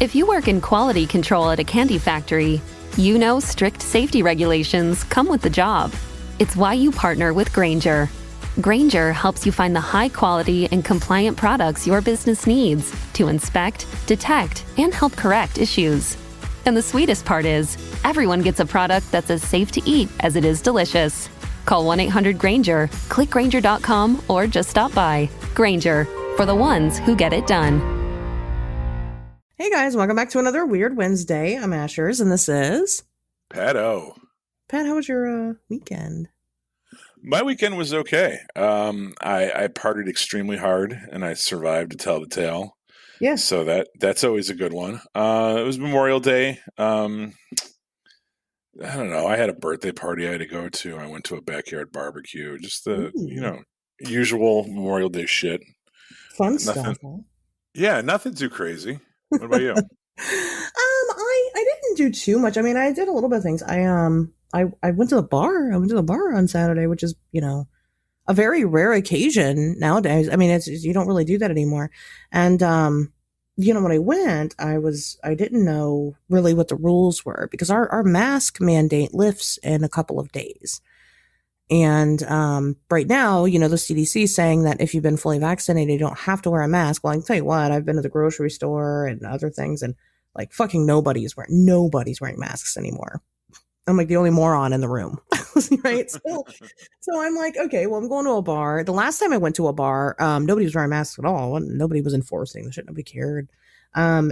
If you work in quality control at a candy factory, you know strict safety regulations come with the job. It's why you partner with Grainger. Grainger helps you find the high-quality and compliant products your business needs to inspect, detect, and help correct issues. And the sweetest part is, everyone gets a product that's as safe to eat as it is delicious. Call 1-800-GRAINGER, click Grainger.com, or just stop by. Grainger, for the ones who get it done. Hey guys, welcome back to another Weird Wednesday. I'm Ashers, and this is... Pat O. Pat, how was your weekend? My weekend was okay. I partied extremely hard, and I survived to tell the tale. Yeah. So that's always a good one. It was Memorial Day. I don't know. I had a birthday party I had to go to. I went to a backyard barbecue. Just the usual Memorial Day shit. Fun stuff. Huh? Yeah, nothing too crazy. What about you? I didn't do too much. I mean, I did a little bit of things. I went to the bar. I went to the bar on Saturday, which is, a very rare occasion nowadays. I mean, you don't really do that anymore. And, when I went, I didn't know really what the rules were because our mask mandate lifts in a couple of days. And right now, the CDC is saying that if you've been fully vaccinated, you don't have to wear a mask. Well, I can tell you what, I've been to the grocery store and other things, and like fucking nobody's wearing masks anymore. I'm like the only moron in the room, right? So I'm like, okay, well, I'm going to a bar. The last time I went to a bar, nobody was wearing masks at all. Nobody was enforcing the shit. Nobody cared. And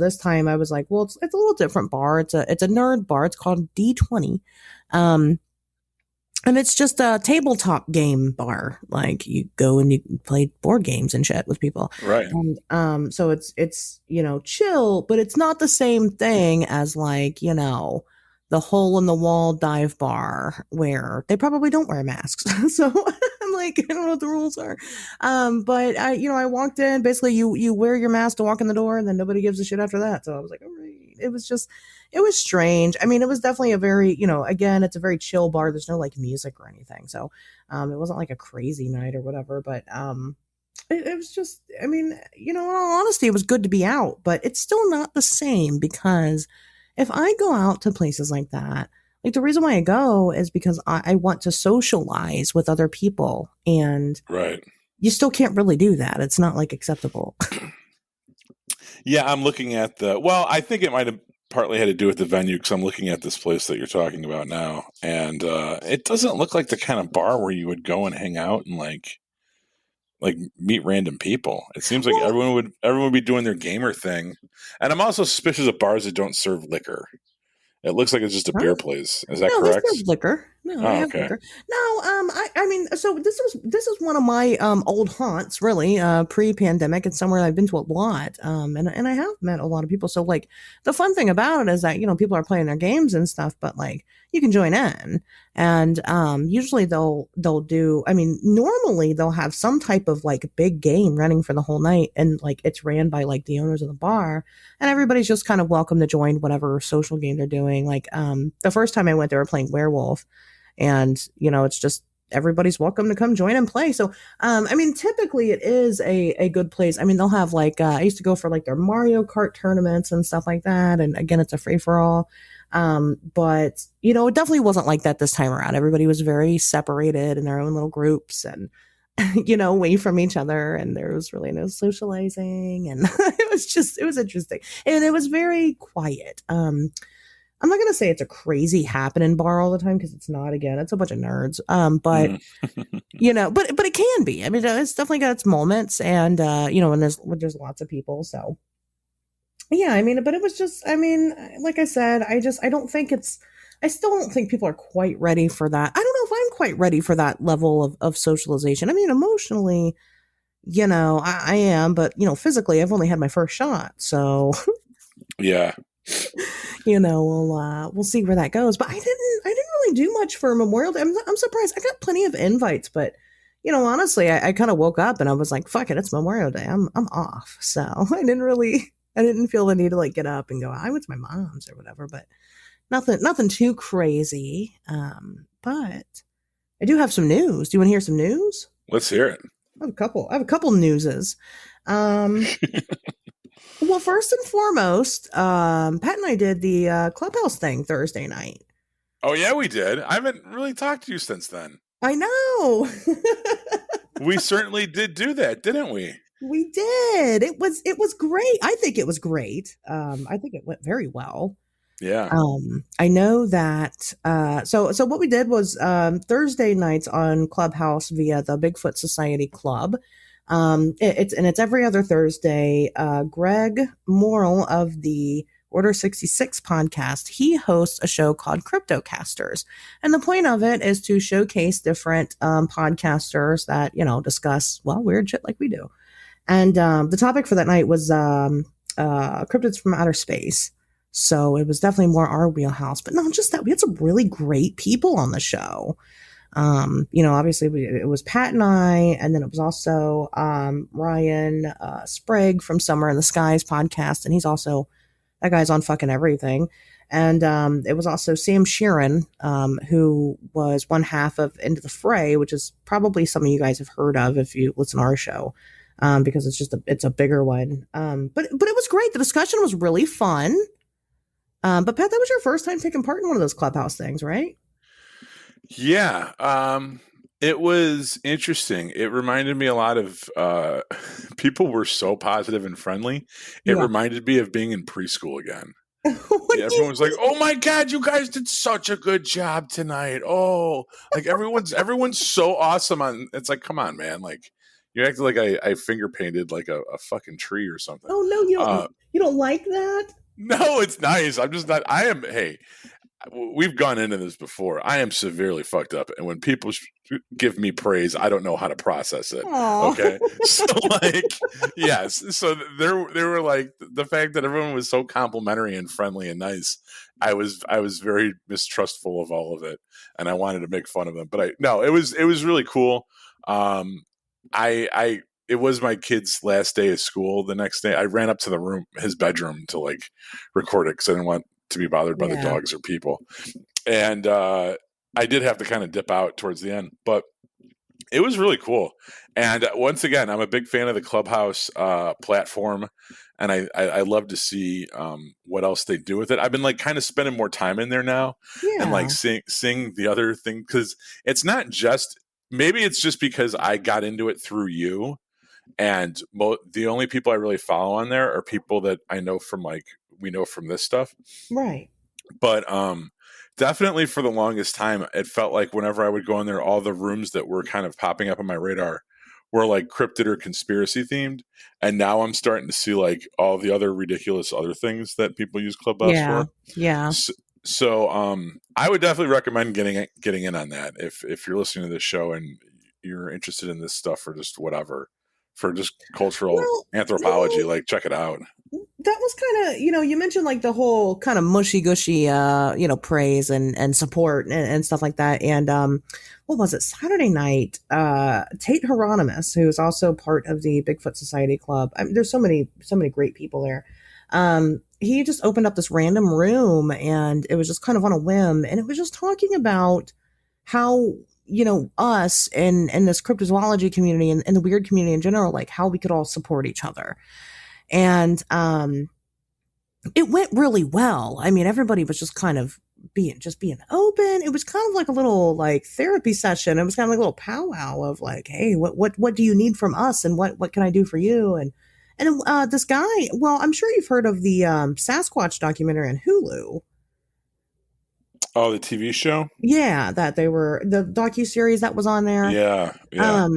this time I was like, well, it's a little different bar. It's a nerd bar. It's called D20. And it's just a tabletop game bar. Like you go and you play board games and shit with people. Right. And so it's chill, but it's not the same thing as like, the hole in the wall dive bar where they probably don't wear masks. So I'm like, I don't know what the rules are. But I walked in, basically you wear your mask to walk in the door and then nobody gives a shit after that. So I was like, all right. It was strange. I mean, it was definitely a very, again, it's a very chill bar. There's no like music or anything. So, it wasn't like a crazy night or whatever, but, it was just, I mean, in all honesty, it was good to be out, but it's still not the same because if I go out to places like that, like the reason why I go is because I want to socialize with other people, and right. You still can't really do that. It's not like acceptable. Yeah, I'm looking at I think it might have partly had to do with the venue because I'm looking at this place that you're talking about now, and it doesn't look like the kind of bar where you would go and hang out and like meet random people. It seems like everyone would be doing their gamer thing. And I'm also suspicious of bars that don't serve liquor. It looks like it's just a beer place. Is that correct? No, this is liquor. No, I have liquor. No, I mean, so this is one of my old haunts, really, pre-pandemic. It's somewhere I've been to a lot, and I have met a lot of people. So like the fun thing about it is that people are playing their games and stuff, but like you can join in, and usually they'll do. I mean, normally they'll have some type of like big game running for the whole night, and like it's ran by like the owners of the bar, and everybody's just kind of welcome to join whatever social game they're doing. Like the first time I went, they were playing Werewolf. And, it's just everybody's welcome to come join and play. So, I mean, typically it is a good place. I mean, they'll have like, I used to go for like their Mario Kart tournaments and stuff like that. And again, it's a free for all. But, it definitely wasn't like that this time around. Everybody was very separated in their own little groups and, away from each other. And there was really no socializing. And it was interesting. And it was very quiet. I'm not going to say it's a crazy happening bar all the time because it's not. Again, it's a bunch of nerds. But but it can be. I mean, it's definitely got its moments, and when there's lots of people. So yeah, I mean, but it was just. I mean, like I said, I still don't think people are quite ready for that. I don't know if I'm quite ready for that level of socialization. I mean, emotionally, I am, but physically, I've only had my first shot, so yeah. We'll see where that goes. But I didn't really do much for Memorial Day. I'm surprised. I got plenty of invites, but honestly, I kind of woke up and I was like, fuck it, it's Memorial Day. I'm off. So I didn't feel the need to like get up and go, I went to my mom's or whatever, but nothing too crazy. But I do have some news. Do you want to hear some news? Let's hear it. I have a couple newses. Well, first and foremost, Pat and I did the Clubhouse thing Thursday night. Oh yeah, we did. I haven't really talked to you since then. I know. We certainly did do that, didn't we? We did. It was great. I think it was great. I think it went very well. Yeah. I know that. So what we did was Thursday nights on Clubhouse via the Bigfoot Society Club. It's every other Thursday. Greg Morrill of the Order 66 podcast, he hosts a show called Cryptocasters. And the point of it is to showcase different podcasters that, discuss, well, weird shit like we do. And the topic for that night was cryptids from outer space. So it was definitely more our wheelhouse. But not just that, we had some really great people on the show. Obviously it was Pat and I, and then it was also Ryan Sprague from Summer in the Skies podcast. And that guy's on fucking everything. And it was also Sam Sheeran, who was one half of Into the Fray, which is probably something you guys have heard of if you listen to our show. Because it's a bigger one. But it was great. The discussion was really fun. But Pat, that was your first time taking part in one of those Clubhouse things, right? Yeah. It was interesting. It reminded me a lot of people were so positive and friendly. It reminded me of being in preschool again. Everyone was like, "Oh my God, you guys did such a good job tonight." Oh, like everyone's so awesome. It's like, come on, man. Like, you acted like I finger painted like a fucking tree or something. Oh no, you don't like that? No, it's nice. I'm just not. Hey, we've gone into this before. I am severely fucked up, and when people give me praise, I don't know how to process it. Aww. Okay, so yes. So there were like the fact that everyone was so complimentary and friendly and nice. I was very mistrustful of all of it, and I wanted to make fun of them. But it was really cool. It was my kid's last day of school. The next day, I ran up to his bedroom to like record it because I didn't want to be bothered by the dogs or people. And I did have to kind of dip out towards the end, but it was really cool. And once again, I'm a big fan of the Clubhouse platform, and I love to see what else they do with it. I've been like kind of spending more time in there now, and like seeing the other thing, because it's not just. Maybe it's just because I got into it through you, and the only people I really follow on there are people that I know from we know from this stuff. Right. But definitely for the longest time, it felt like whenever I would go in there, all the rooms that were kind of popping up on my radar were like cryptid or conspiracy themed. And now I'm starting to see like all the other ridiculous other things that people use Clubhouse for. Yeah. So I would definitely recommend getting in on that if you're listening to this show and you're interested in this stuff or just whatever, for just cultural anthropology, like check it out. That was kind of, you mentioned like the whole kind of mushy gushy, praise and support and stuff like that. And what was it? Saturday night, Tate Hieronymus, who is also part of the Bigfoot Society Club. I mean, there's so many great people there. He just opened up this random room, and it was just kind of on a whim, and it was just talking about how, us and this cryptozoology community and the weird community in general, like how we could all support each other. And it went really well. I mean, everybody was just kind of being open. It was kind of like a little like therapy session. It was kind of like a little powwow of like, hey, what do you need from us, and what can I do for you? And this guy, well, I'm sure you've heard of the Sasquatch documentary on Hulu. Oh, the TV show? Yeah, that they were the docuseries that was on there. Yeah. Well,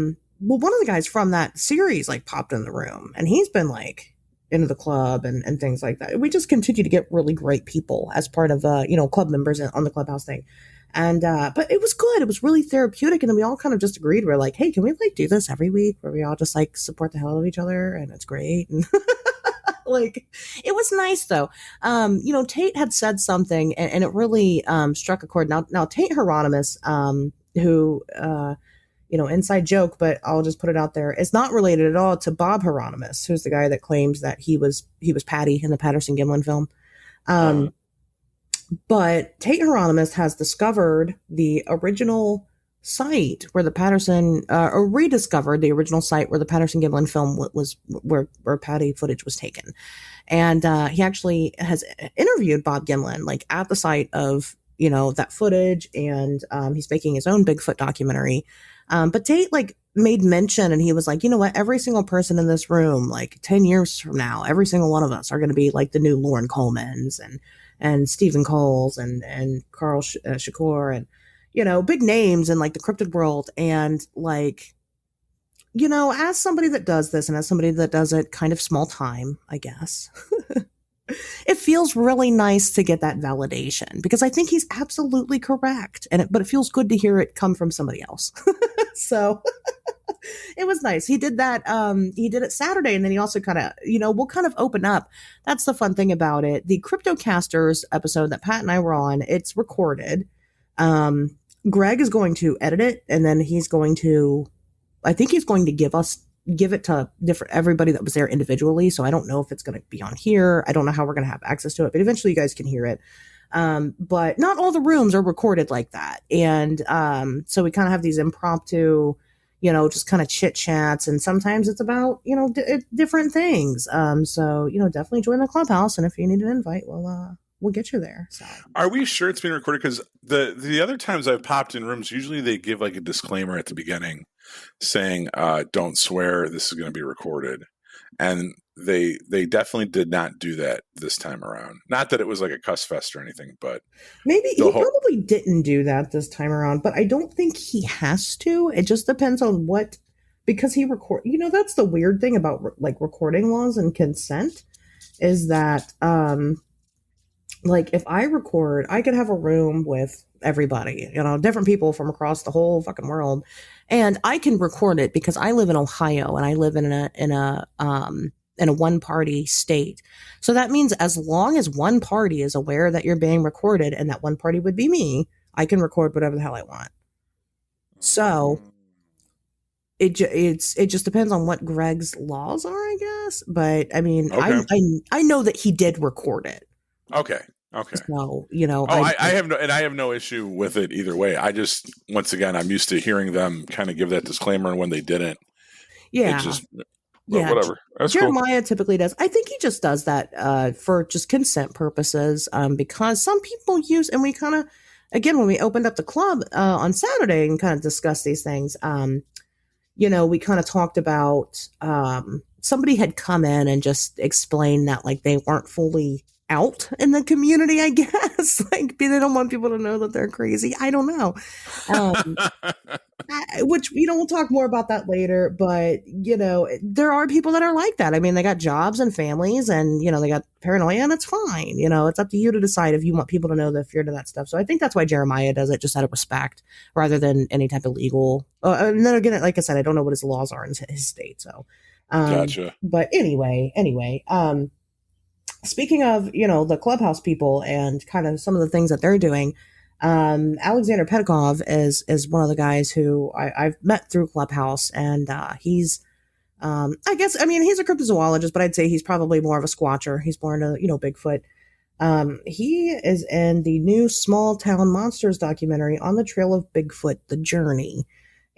one of the guys from that series like popped in the room, and he's been like into the club and things like that. We just continue to get really great people as part of club members on the Clubhouse thing. And but it was good. It was really therapeutic. And then we all kind of just agreed. We're like, hey, can we like do this every week where we all just like support the hell out of each other? And it's great. And like, it was nice though. Tate had said something and it really struck a chord. Now Tate Hieronymus, who inside joke, but I'll just put it out there, is not related at all to Bob Hieronymus, who's the guy that claims that he was Patty in the Patterson Gimlin film. But Tate Hieronymus has discovered the original site where the Patterson or rediscovered the original site where the Patterson Gimlin film was where Patty footage was taken. And he actually has interviewed Bob Gimlin like at the site of, you know, that footage, and he's making his own Bigfoot documentary. But Tate like made mention, and he was like, you know what, every single person in this room, like 10 years from now, every single one of us are going to be like the new Lauren Colemans and Stephen Coles and Carl Shakur, and, you know, big names in like the cryptid world. And like, you know, as somebody that does this and as somebody that does it kind of small time, I guess, it feels really nice to get that validation, because I think he's absolutely correct. But it feels good to hear it come from somebody else. So it was nice. He did that. He did it Saturday, and then he also kind of, you know, we'll kind of open up. That's the fun thing about it. The CryptoCasters episode that Pat and I were on, it's recorded. Greg is going to edit it, and then he's going to, I think he's going to give it to everybody that was there individually. So I don't know if it's going to be on here. I don't know how we're going to have access to it, but eventually you guys can hear it. But not all the rooms are recorded like that. And so we kind of have these impromptu, you know, just kind of chit chats. And sometimes it's about, you know, different things. So, you know, definitely join the clubhouse. And if you need an invite, we'll get you there. So, are we sure it's being recorded? Because the other times I've popped in rooms, usually they give like a disclaimer at the beginning saying, don't swear, this is going to be recorded. And they definitely did not do that this time around. Not that it was like a cuss fest or anything, but maybe he probably didn't do that this time around, but I don't think he has to. It just depends on what, because he record, you know, that's the weird thing about like recording laws and consent is that, like if I record, I could have a room with everybody, you know, different people from across the whole fucking world. And I can record it because I live in Ohio and I live in a one party state. So that means as long as one party is aware that you're being recorded, and that one party would be me, I can record whatever the hell I want. So it just depends on what Greg's laws are, I guess. But I mean, okay. I know that he did record it. Okay. So, you know, I have no issue with it either way. I just, once again, I'm used to hearing them kind of give that disclaimer, and when they didn't, whatever. That's Jeremiah cool. Typically does. I think he just does that for just consent purposes, because some people use, and we kind of, again, when we opened up the club on Saturday and kind of discussed these things, you know, we kind of talked about somebody had come in and just explained that like they weren't fully out in the community, I guess. Like they don't want people to know that they're crazy. I don't know. Which, you know, we'll talk more about that later, but you know, there are people that are like that. I mean, they got jobs and families, and you know, they got paranoia, and it's fine. You know, it's up to you to decide if you want people to know the fear to that stuff. So I think that's why Jeremiah does it, just out of respect rather than any type of legal. And then again, like I said, I don't know what his laws are in his state. So, gotcha. But anyway, speaking of, you know, the clubhouse people and kind of some of the things that they're doing, Alexander Pedikov is one of the guys who I've met through Clubhouse, and he's, I guess, I mean, he's a cryptozoologist, but I'd say he's probably more of a squatcher. He's more into, you know, Bigfoot. He is in the new Small Town Monsters documentary, On the Trail of Bigfoot: The Journey.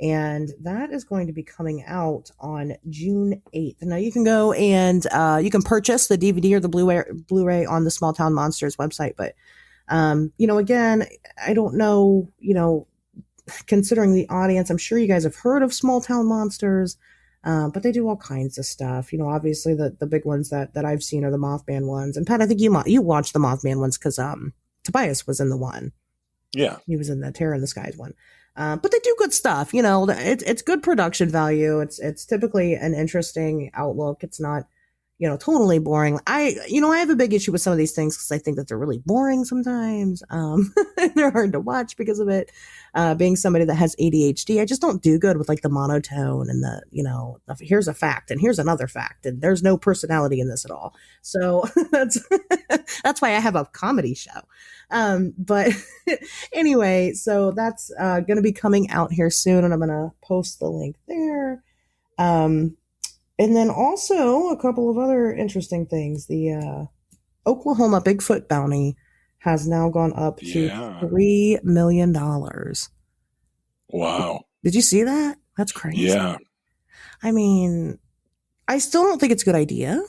And that is going to be coming out on June 8th. Now you can go and you can purchase the DVD or the Blu-ray on the Small Town Monsters website. But, you know, again, I don't know, you know, considering the audience, I'm sure you guys have heard of Small Town Monsters, but they do all kinds of stuff. You know, obviously the big ones that I've seen are the Mothman ones. And Pat, I think you watched the Mothman ones because Tobias was in the one. Yeah. He was in the Terror in the Skies one. But they do good stuff, you know. It's good production value. It's typically an interesting outlook. It's not, you know, totally boring. I have a big issue with some of these things because I think that they're really boring sometimes. They're hard to watch because of it. Being somebody that has ADHD, I just don't do good with like the monotone and the, you know, here's a fact and here's another fact and there's no personality in this at all. So that's why I have a comedy show. But anyway, so that's going to be coming out here soon, and I'm going to post the link there. And then also a couple of other interesting things. The Oklahoma Bigfoot bounty has now gone up to $3 million. Wow. Did you see that? That's crazy. Yeah. I mean, I still don't think it's a good idea.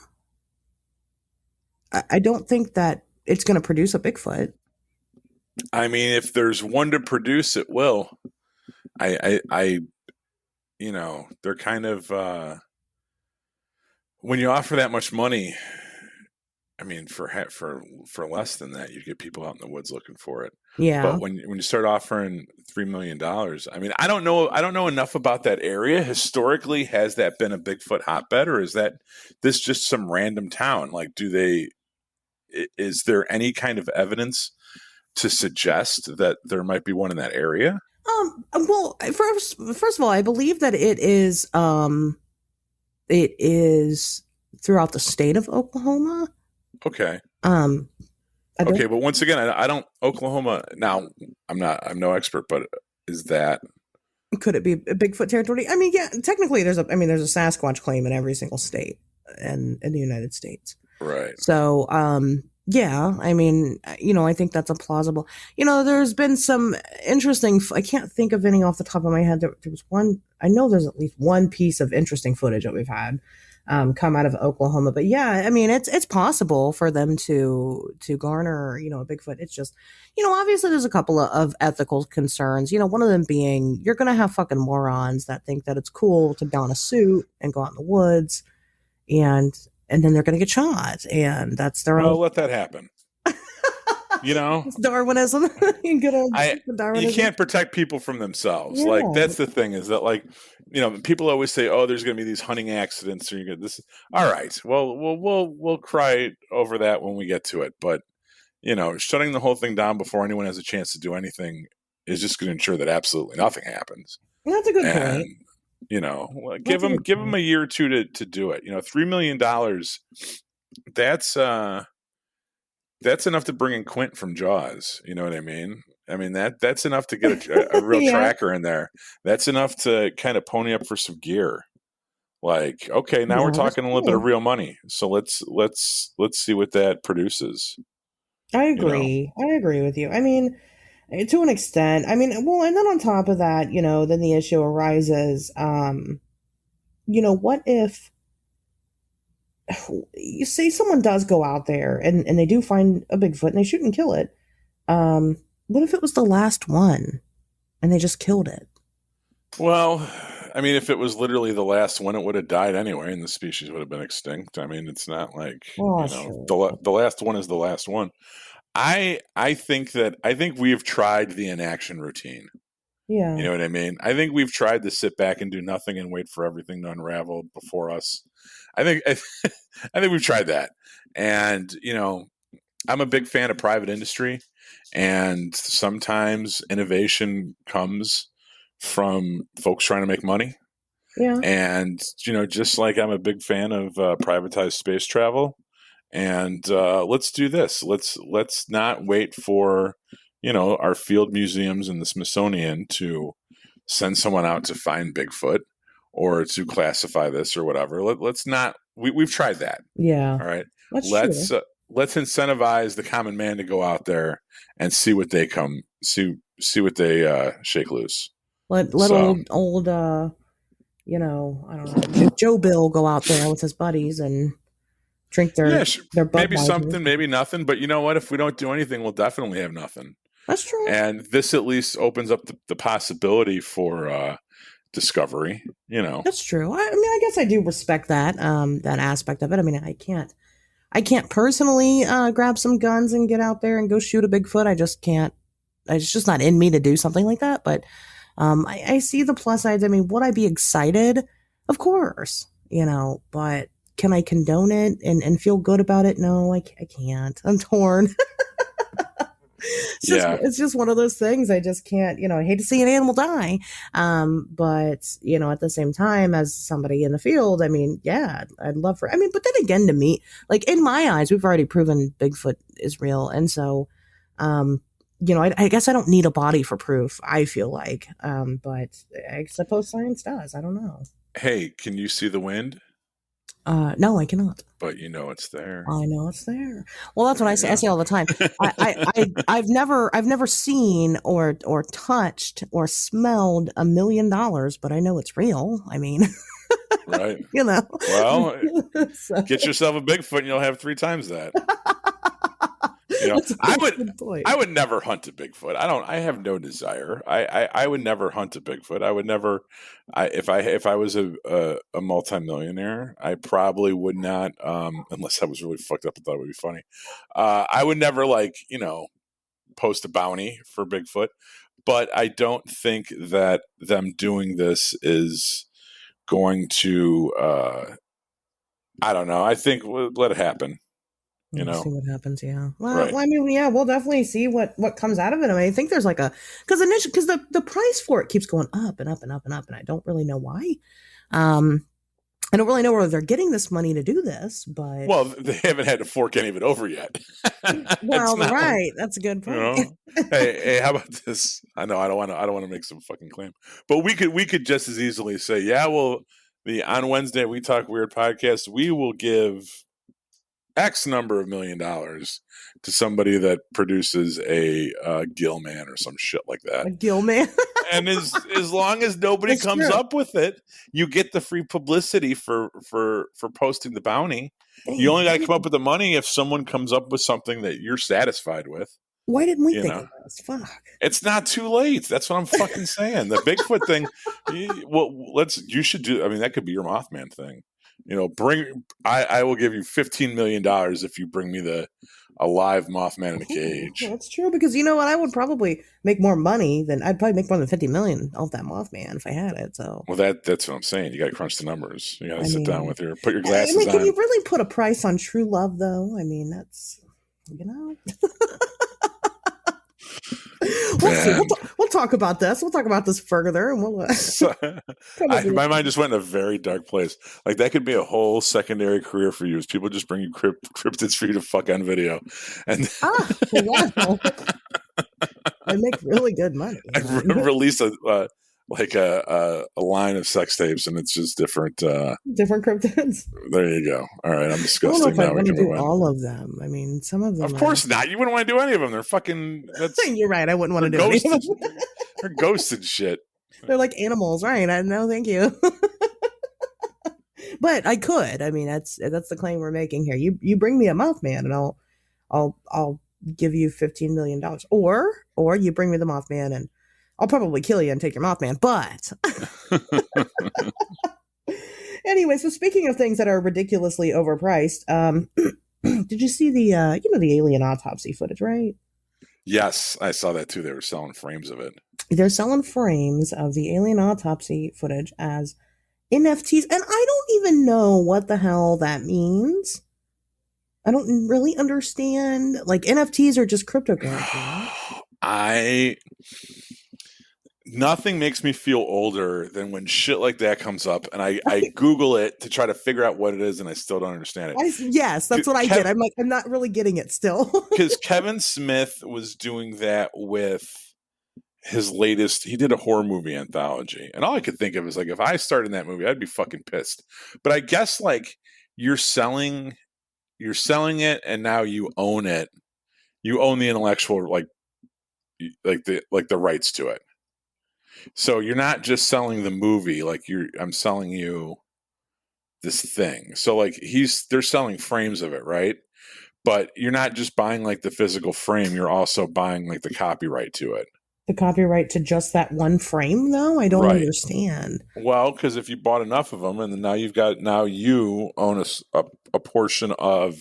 I don't think that it's going to produce a Bigfoot. I mean, if there's one to produce, it will. I you know, they're kind of when you offer that much money. I mean, for less than that, you get people out in the woods looking for it. Yeah. But when you start offering $3 million, I mean, I don't know enough about that area. Historically, has that been a Bigfoot hotbed, or is this just some random town? Like, is there any kind of evidence to suggest that there might be one in that area? Well, first of all, I believe that it is throughout the state of Oklahoma. Okay. Okay, but once again, I don't Oklahoma. Now, I'm no expert, but could it be a Bigfoot territory? I mean, yeah, technically there's a Sasquatch claim in every single state in the United States. Right. So, yeah, I mean, I think that's a plausible. There's been some interesting. I can't think of any off the top of my head. There was one. I know there's at least one piece of interesting footage that we've had come out of Oklahoma. But yeah, I mean, it's possible for them to garner, a Bigfoot. It's just, obviously there's a couple of ethical concerns. One of them being you're going to have fucking morons that think that it's cool to don a suit and go out in the woods, and then they're going to get shot, and that's their own. Well, let that happen. It's Darwinism. Good old Darwinism. You can't protect people from themselves. Yeah. Like, that's the thing, is that, like, people always say, "Oh, there's going to be these hunting accidents," or you get this. All right, well, we'll cry over that when we get to it. But shutting the whole thing down before anyone has a chance to do anything is just going to ensure that absolutely nothing happens. That's a good point. Give them a year or two to do it. $3 million. That's enough to bring in Quint from Jaws. You know what I mean? I mean, that's enough to get a real tracker in there. That's enough to kind of pony up for some gear. Like, okay, now we're talking a little bit of real money. So let's see what that produces. I agree. I agree with you. I mean, to an extent. I mean, well, and then on top of that, then the issue arises. What if you say someone does go out there and they do find a Bigfoot and they shoot and kill it? What if it was the last one and they just killed it? Well, I mean, if it was literally the last one, it would have died anyway, and the species would have been extinct. I mean, it's not like the last one is the last one. I think we've tried the inaction routine. Yeah. You know what I mean? I think we've tried to sit back and do nothing and wait for everything to unravel before us. I think we've tried that. And, I'm a big fan of private industry, and sometimes innovation comes from folks trying to make money. Yeah. And, just like I'm a big fan of privatized space travel, and let's do this. Let's not wait for, our field museums and the Smithsonian to send someone out to find Bigfoot or to classify this or whatever. Let's not. We've tried that. Yeah. All right. Let's incentivize the common man to go out there and see what they see what they shake loose. Let old I don't know, Joe Bill go out there with his buddies and drink their Bud maybe Light. Something, maybe nothing. But you know what? If we don't do anything, we'll definitely have nothing. That's true. And this at least opens up the possibility for discovery. That's true. I mean, I guess I do respect that that aspect of it. I mean, I can't personally grab some guns and get out there and go shoot a Bigfoot. I just can't. It's just not in me to do something like that. But I see the plus sides. I mean, would I be excited? Of course, but can I condone it and feel good about it? No, I can't. I'm torn. It's just one of those things. I just can't, I hate to see an animal die. But, at the same time, as somebody in the field, I mean, yeah, I'd love but then again, to me, like, in my eyes, we've already proven Bigfoot is real. And so, I guess I don't need a body for proof, I feel like. But I suppose science does. I don't know. Hey, can you see the wind? No, I cannot. But you know it's there. I know it's there. Well, that's what I say. I say all the time. I've never seen or touched or smelled $1 million, but I know it's real. I mean, right? You know. Well, so. Get yourself a Bigfoot, and you'll have 3 times that. You know, I would never hunt a Bigfoot. I have no desire. I would never hunt a Bigfoot. I would never. If I was a multimillionaire, I probably would not. Unless I was really fucked up and thought it would be funny. I would never post a bounty for Bigfoot. But I don't think that them doing this is going to. I don't know. I think let it happen. You know, see what happens. Yeah. Well, right. I mean, yeah, we'll definitely see what comes out of it. I mean, I think there's because the price for it keeps going up and up and up and up, and I don't really know why. I don't really know where they're getting this money to do this, but they haven't had to fork any of it over yet. Well, right, that's a good point. You know? hey, how about this? I know I don't want to make some fucking claim, but we could just as easily say, yeah, well, on Wednesday We Talk Weird podcast, we will give X number of $1 million to somebody that produces a Gilman or some shit like that. A Gilman. And as long as nobody comes up with it, you get the free publicity for posting the bounty. You only got to come up with the money if someone comes up with something that you're satisfied with. Why didn't we think of this? Fuck. It's not too late. That's what I'm fucking saying. The Bigfoot thing. You should do. I mean, that could be your Mothman thing. You know, I will give you $15 million if you bring me a live Mothman in a cage. That's true, because you know what? I would probably make more money I'd probably make more than $50 million off that Mothman if I had it. So well, that's what I'm saying. You got to crunch the numbers. You got to sit down with put your glasses on. Can you really put a price on true love, though? I mean, that's We'll talk about this. We'll talk about this further, and we'll. My mind just went in a very dark place. Like that could be a whole secondary career for you. Is people just bring you cryptids for you to fuck on video, and wow, I make really good money. I release a line of sex tapes, and it's just different cryptids. There you go. All right, I'm disgusting. I don't know if I want to do all of them. I mean, some of them. Of course not. You wouldn't want to do any of them. They're fucking. You're right. I wouldn't want to do any of them. They're ghosts and shit. They're like animals, right? No, thank you. But I could. I mean, that's the claim we're making here. You bring me a Mothman, and I'll give you $15 million, or you bring me the Mothman, and I'll probably kill you and take your Mothman. But anyway, so speaking of things that are ridiculously overpriced, did you see the alien autopsy footage, right? Yes, I saw that too. They were selling frames of it. They're selling frames of the alien autopsy footage as NFTs, and I don't even know what the hell that means. I don't really understand. Like, NFTs are just cryptocurrency, right? Nothing makes me feel older than when shit like that comes up, and I Google it to try to figure out what it is, and I still don't understand it. Yes, that's what I did. I'm like, I'm not really getting it still. Because Kevin Smith was doing that with his latest. He did a horror movie anthology, and all I could think of is like, if I started in that movie, I'd be fucking pissed. But I guess like you're selling it, and now you own it. You own the intellectual like the rights to it. So you're not just selling the movie, I'm selling you this thing. So like they're selling frames of it, right? But you're not just buying like the physical frame, you're also buying like the copyright to it. The copyright to just that one frame, though? I don't understand. Well, because if you bought enough of them, and then now you own a portion of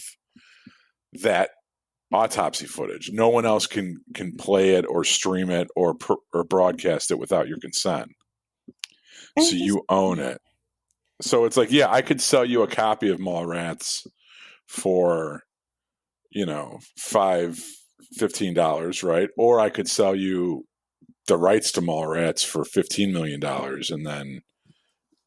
that autopsy footage. No one else can play it or stream it or broadcast it without your consent. So you own it. So it's like, yeah, I could sell you a copy of Mallrats for, $15, right? Or I could sell you the rights to Mallrats for $15 million, and then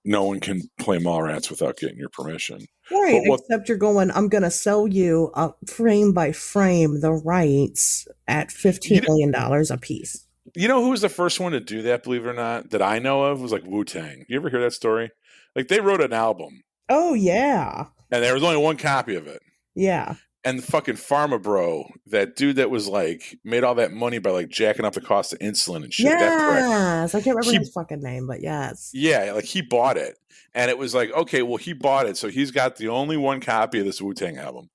no one can play Mallrats without getting your permission. Right, except you're going, I'm going to sell you frame by frame the rights at $15 million a piece. You know who was the first one to do that, believe it or not, that I know of, was like Wu-Tang. You ever hear that story? Like they wrote an album Oh yeah. And there was only one copy of it. Yeah. And the fucking Pharma Bro, that dude that was like made all that money by like jacking up the cost of insulin and shit. Yes, I can't remember his fucking name, but yes. Yeah, like he bought it, and it was like, okay, well, he bought it, so he's got the only one copy of this Wu-Tang album.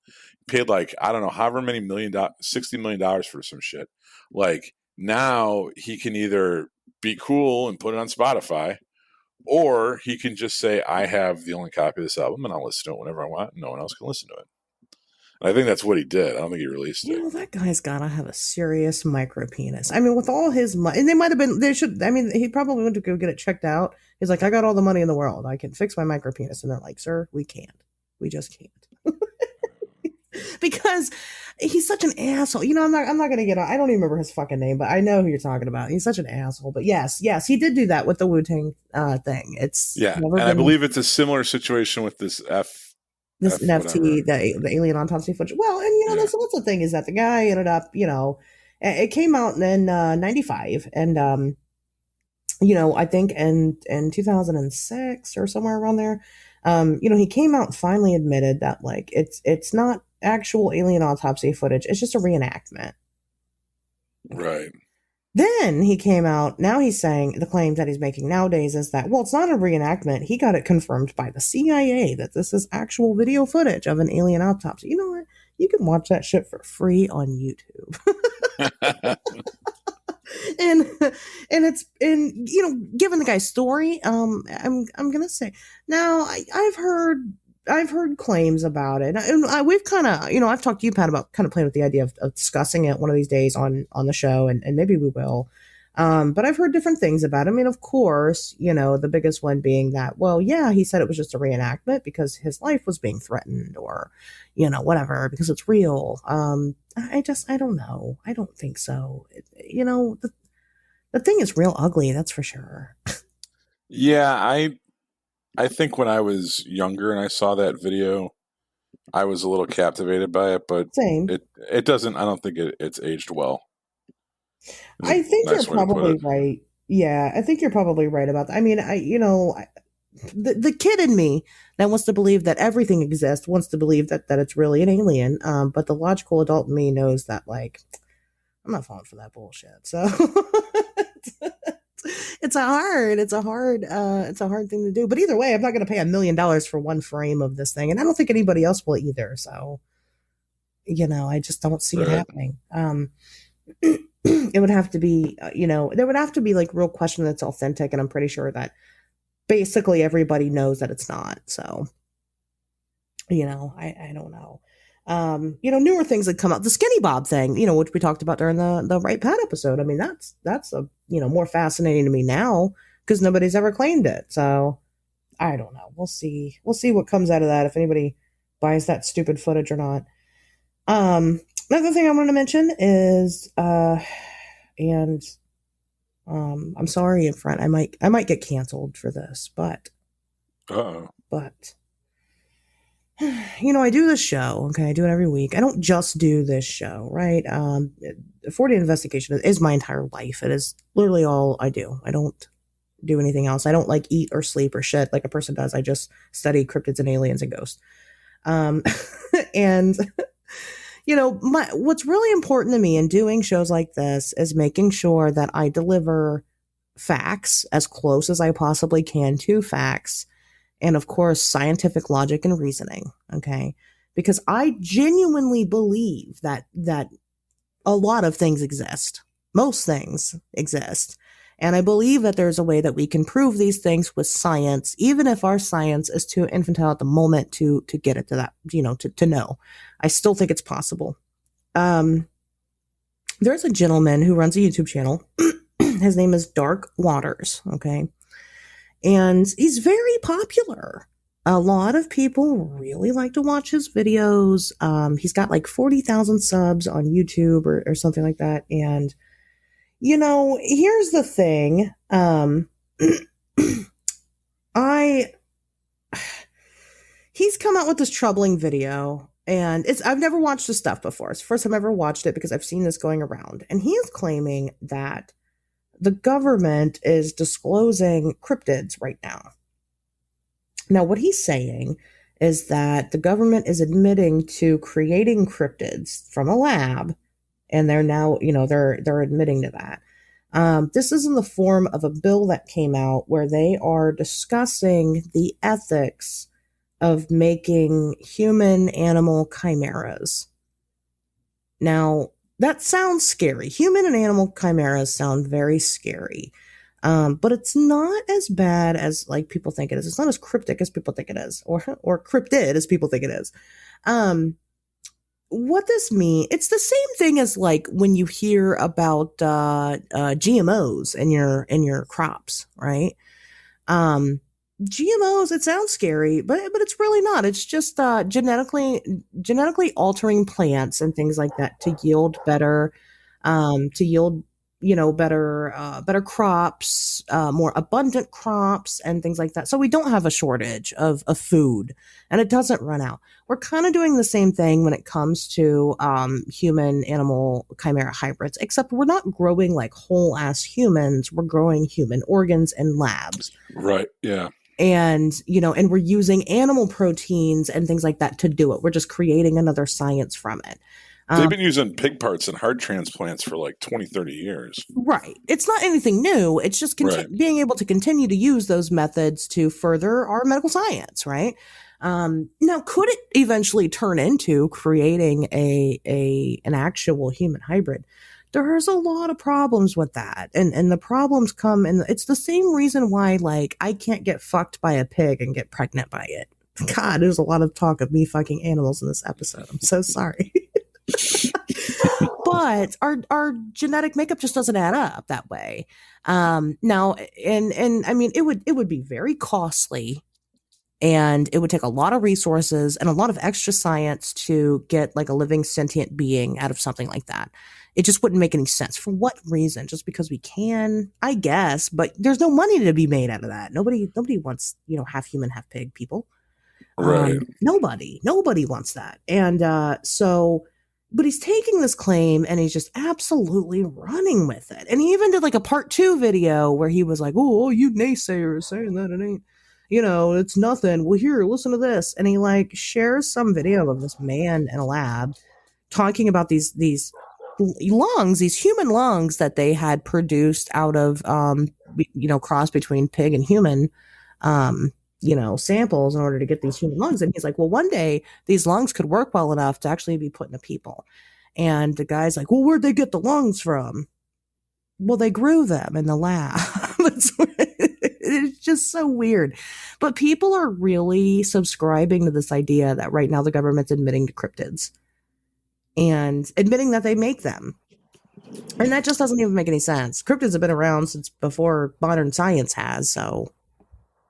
Paid like, I don't know, however many $60 million for some shit. Like now he can either be cool and put it on Spotify, or he can just say, I have the only copy of this album and I'll listen to it whenever I want. No one else can listen to it. And I think that's what he did. I don't think he released it. You know, that guy's gotta have a serious micro penis. I mean, with all his money, and they might have been, they should, I mean, he probably went to go get it checked out. He's like, I got all the money in the world. I can fix my micro penis. And they're like, sir, we can't. We just can't. Because he's such an asshole. You know, I'm not gonna get on. I don't even remember his fucking name, but I know who you're talking about. He's such an asshole. But yes, he did do that with the Wu-Tang thing. It's and I believe it's a similar situation with this NFT, the alien autopsy footage. Well, and you know, that's the thing is that the guy ended up, you know, it came out in 95, and you know, I think in 2006 or somewhere around there, you know, he came out and finally admitted that like it's not actual alien autopsy footage, it's just a reenactment. Right. Then he came out, now he's saying the claims that he's making nowadays is that, well, it's not a reenactment. He got it confirmed by the CIA that this is actual video footage of an alien autopsy. You know what? You can watch that shit for free on YouTube. and you know, given the guy's story, I'm gonna say now I've heard claims about it, and we've kind of, you know, I've talked to you, Pat, about kind of playing with the idea of discussing it one of these days on the show, and maybe we will. But I've heard different things about it. I mean, of course, you know, the biggest one being that, well, yeah, he said it was just a reenactment because his life was being threatened, or, you know, whatever, because it's real. I don't know. I don't think so. You know, the thing is real ugly, that's for sure. Yeah, I think when I was younger and I saw that video, I was a little captivated by it, but Same. It doesn't. I don't think it's aged well. I think you're probably right. Yeah, I think you're probably right about that. I mean, the kid in me that wants to believe that everything exists wants to believe that it's really an alien. But the logical adult in me knows that, like, I'm not falling for that bullshit. So it's a hard thing to do. But either way, I'm not going to pay $1 million for one frame of this thing, and I don't think anybody else will either. So, you know, I just don't see it happening. It would have to be, you know, there would have to be like real question that's authentic, and I'm pretty sure that basically everybody knows that it's not. So, you know, I don't know. You know, newer things that come out, the Skinny Bob thing, you know, which we talked about during the Right Pat episode. I mean, that's a, you know, more fascinating to me now because nobody's ever claimed it. So I don't know. We'll see what comes out of that, if anybody buys that stupid footage or not. Another thing I want to mention is, I'm sorry in front, I might get canceled for this, but you know, I do this show, okay? I do it every week. I don't just do this show, right? 40 Investigation is my entire life. It is literally all I do. I don't do anything else. I don't like eat or sleep or shit like a person does. I just study cryptids and aliens and ghosts. And you know, what's really important to me in doing shows like this is making sure that I deliver facts as close as I possibly can to facts. And of course, scientific logic and reasoning. Okay. Because I genuinely believe that a lot of things exist. Most things exist. And I believe that there's a way that we can prove these things with science, even if our science is too infantile at the moment to get it to that, you know, to know. I still think it's possible. There's a gentleman who runs a YouTube channel. His name is Dark Waters. Okay. And he's very popular. A lot of people really like to watch his videos. He's got like 40,000 subs on YouTube or something like that. And, you know, here's the thing. He's come out with this troubling video, and I've never watched his stuff before. It's the first time I've ever watched it because I've seen this going around. And he is claiming that the government is disclosing cryptids right now. Now, what he's saying is that the government is admitting to creating cryptids from a lab, and they're now, they're admitting to that. This is in the form of a bill that came out where they are discussing the ethics of making human animal chimeras. Now, that sounds scary. Human and animal chimeras sound very scary. But it's not as bad as like people think it is. It's not as cryptic as people think it is, or cryptid as people think it is. What this means, it's the same thing as like when you hear about GMOs in your crops, right? GMOs, it sounds scary, but it's really not. It's just genetically altering plants and things like that to yield better, better crops, more abundant crops and things like that. So we don't have a shortage of food, and it doesn't run out. We're kind of doing the same thing when it comes to human animal chimera hybrids, except we're not growing like whole ass humans. We're growing human organs in labs. Right. Yeah. And, and we're using animal proteins and things like that to do it. We're just creating another science from it. They've been using pig parts in heart transplants for like 20, 30 years. Right. It's not anything new. It's just being able to continue to use those methods to further our medical science, right? Now, could it eventually turn into creating an actual human hybrid? There's a lot of problems with that. And the problems come, and it's the same reason why, like, I can't get fucked by a pig and get pregnant by it. God, there's a lot of talk of me fucking animals in this episode. I'm so sorry. But our genetic makeup just doesn't add up that way. Now, and I mean, it would be very costly, and it would take a lot of resources and a lot of extra science to get like a living sentient being out of something like that. It just wouldn't make any sense. For what reason? Just because we can, I guess, but there's no money to be made out of that. Nobody wants, half human, half pig people. Right. Nobody wants that. And but he's taking this claim and he's just absolutely running with it. And he even did like a part 2 video where he was like, oh, you naysayers saying that it ain't, it's nothing. Well, here, listen to this. And he like shares some video of this man in a lab talking about these lungs, these human lungs that they had produced out of, cross between pig and human, samples in order to get these human lungs. And he's like, well, one day these lungs could work well enough to actually be put into people. And the guy's like, well, where'd they get the lungs from? Well, they grew them in the lab. It's just so weird. But people are really subscribing to this idea that right now the government's admitting to cryptids and admitting that they make them. And that just doesn't even make any sense. Cryptids have been around since before modern science has, so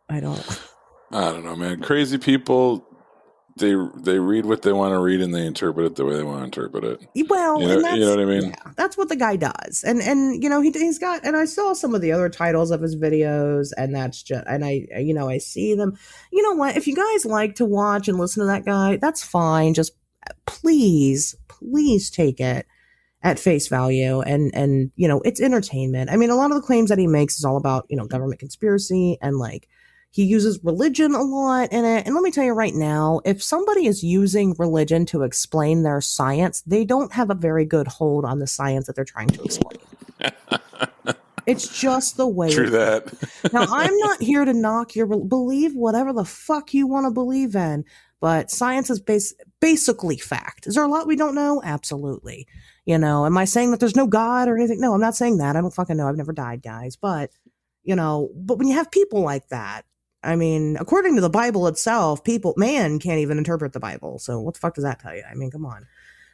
I don't know, man. Crazy people, they read what they want to read and they interpret it the way they want to interpret it. Well, you know what I mean? Yeah, that's what the guy does. And he's got, and I saw some of the other titles of his videos, and that's just, and I see them. You know what? If you guys like to watch and listen to that guy, that's fine. Just please take it at face value, and it's entertainment. I mean, a lot of the claims that he makes is all about, government conspiracy, and like, he uses religion a lot in it. And let me tell you right now, if somebody is using religion to explain their science, they don't have a very good hold on the science that they're trying to explain. It's just the way. True that. Now, I'm not here to knock your believe whatever the fuck you want to believe in, but science is basically fact. Is there a lot we don't know? Absolutely. Am I saying that there's no God or anything? No, I'm not saying that. I don't fucking know. I've never died, guys. But, but when you have people like that, I mean, according to the Bible itself, man can't even interpret the Bible. So what the fuck does that tell you? I mean, come on.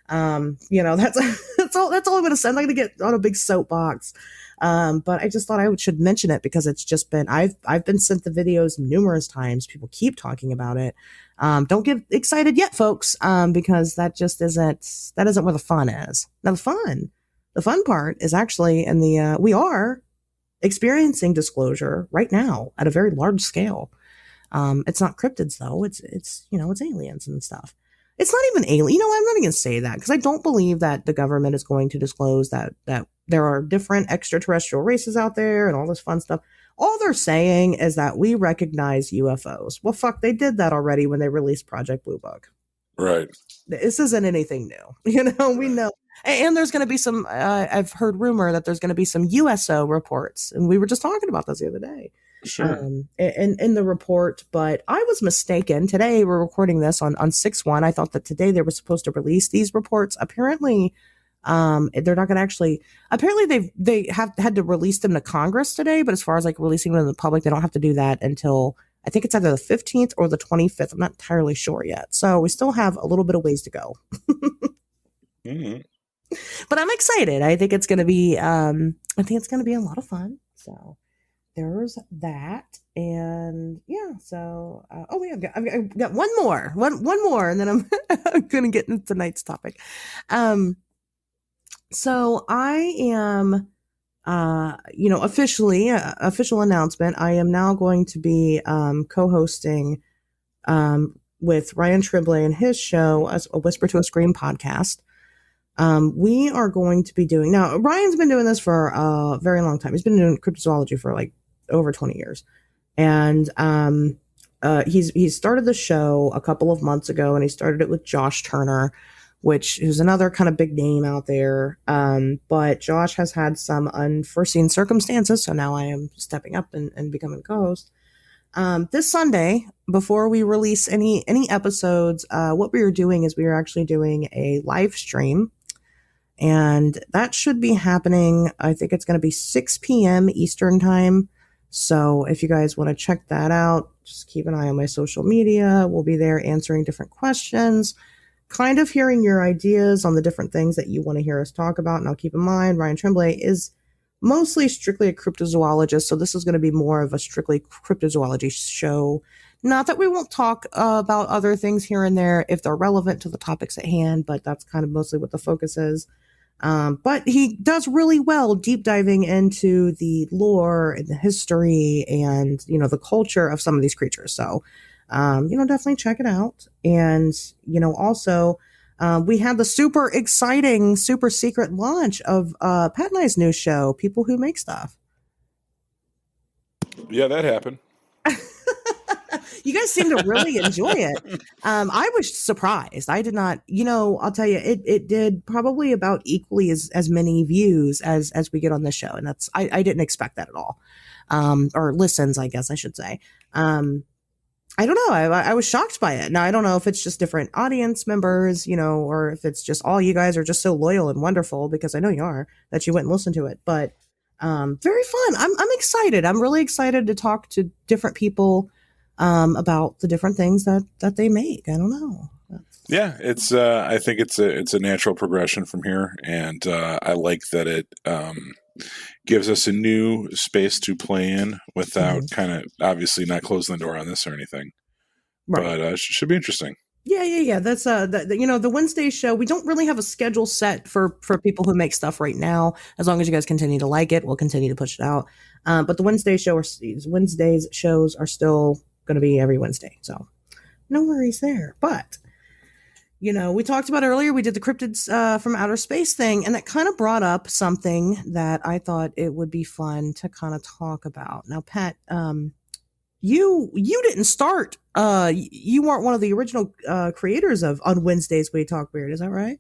That's all I'm going to say. I'm not going to get on a big soapbox. But I just thought I should mention it because it's just been, I've been sent the videos numerous times. People keep talking about it. Don't get excited yet, folks. Because that isn't where the fun is. Now the fun part is actually in we are experiencing disclosure right now at a very large scale. It's not cryptids though. It's aliens and stuff. It's not even alien. I'm not even going to say that because I don't believe that the government is going to disclose that there are different extraterrestrial races out there and all this fun stuff. all they're saying is that we recognize UFOs. Well, fuck, they did that already when they released Project Blue Book. Right. This isn't anything new. We know. And there's going to be some, I've heard rumor that there's going to be some USO reports. And we were just talking about this the other day. Sure. In the report, but I was mistaken. Today, we're recording this on 6/1. I thought that today they were supposed to release these reports. Apparently, they're not going to actually, apparently they have had to release them to Congress today. But as far as like releasing them to the public, they don't have to do that until I think it's either the 15th or the 25th. I'm not entirely sure yet. So we still have a little bit of ways to go. Mm-hmm. But I'm excited. I think it's going to be, I think it's going to be a lot of fun. So there's that. And yeah, so, I've got one more, and then I'm, I'm going to get into tonight's topic. So I am, officially, official announcement. I am now going to be co-hosting with Ryan Tremblay and his show, A Whisper to a Scream podcast. We are going to be doing, now Ryan's been doing this for a very long time. He's been doing cryptozoology for like over 20 years. And he started the show a couple of months ago, and he started it with Josh Turner, which is another kind of big name out there. But Josh has had some unforeseen circumstances, so now I am stepping up and becoming co-host. This Sunday, before we release any episodes, what we are doing is we are actually doing a live stream, and that should be happening. I think it's going to be 6 p.m. Eastern time. So if you guys want to check that out, just keep an eye on my social media. We'll be there answering different questions, kind of hearing your ideas on the different things that you want to hear us talk about. Now, keep in mind, Ryan Tremblay is mostly strictly a cryptozoologist, so this is going to be more of a strictly cryptozoology show. Not that we won't talk about other things here and there if they're relevant to the topics at hand, but that's kind of mostly what the focus is. But he does really well deep diving into the lore and the history and, the culture of some of these creatures. So, definitely check it out. And, also, we had the super exciting, super secret launch of Pat and I's new show, People Who Make Stuff. Yeah, that happened. You guys seem to really enjoy it. I was surprised. I did not, I'll tell you, it did probably about equally as many views as we get on this show. And that's, I didn't expect that at all. Or listens, I guess I should say. I don't know. I was shocked by it. Now, I don't know if it's just different audience members, or if it's just all you guys are just so loyal and wonderful, because I know you are, that you went and listened to it. But very fun. I'm excited. I'm really excited to talk to different people about the different things that they make. I don't know. Yeah, it's. I think it's a natural progression from here, and I like that it gives us a new space to play in without kind of obviously not closing the door on this or anything. Right. But it should be interesting. Yeah. That's the Wednesday show. We don't really have a schedule set for People Who Make Stuff right now. As long as you guys continue to like it, we'll continue to push it out. But the Wednesday's shows are still going to be every Wednesday, so no worries there. But we talked about earlier, we did the cryptids from outer space thing, and that kind of brought up something that I thought it would be fun to kind of talk about. Now, Pat, you didn't start, you weren't one of the original creators of On Wednesdays We Talk Weird, is that right?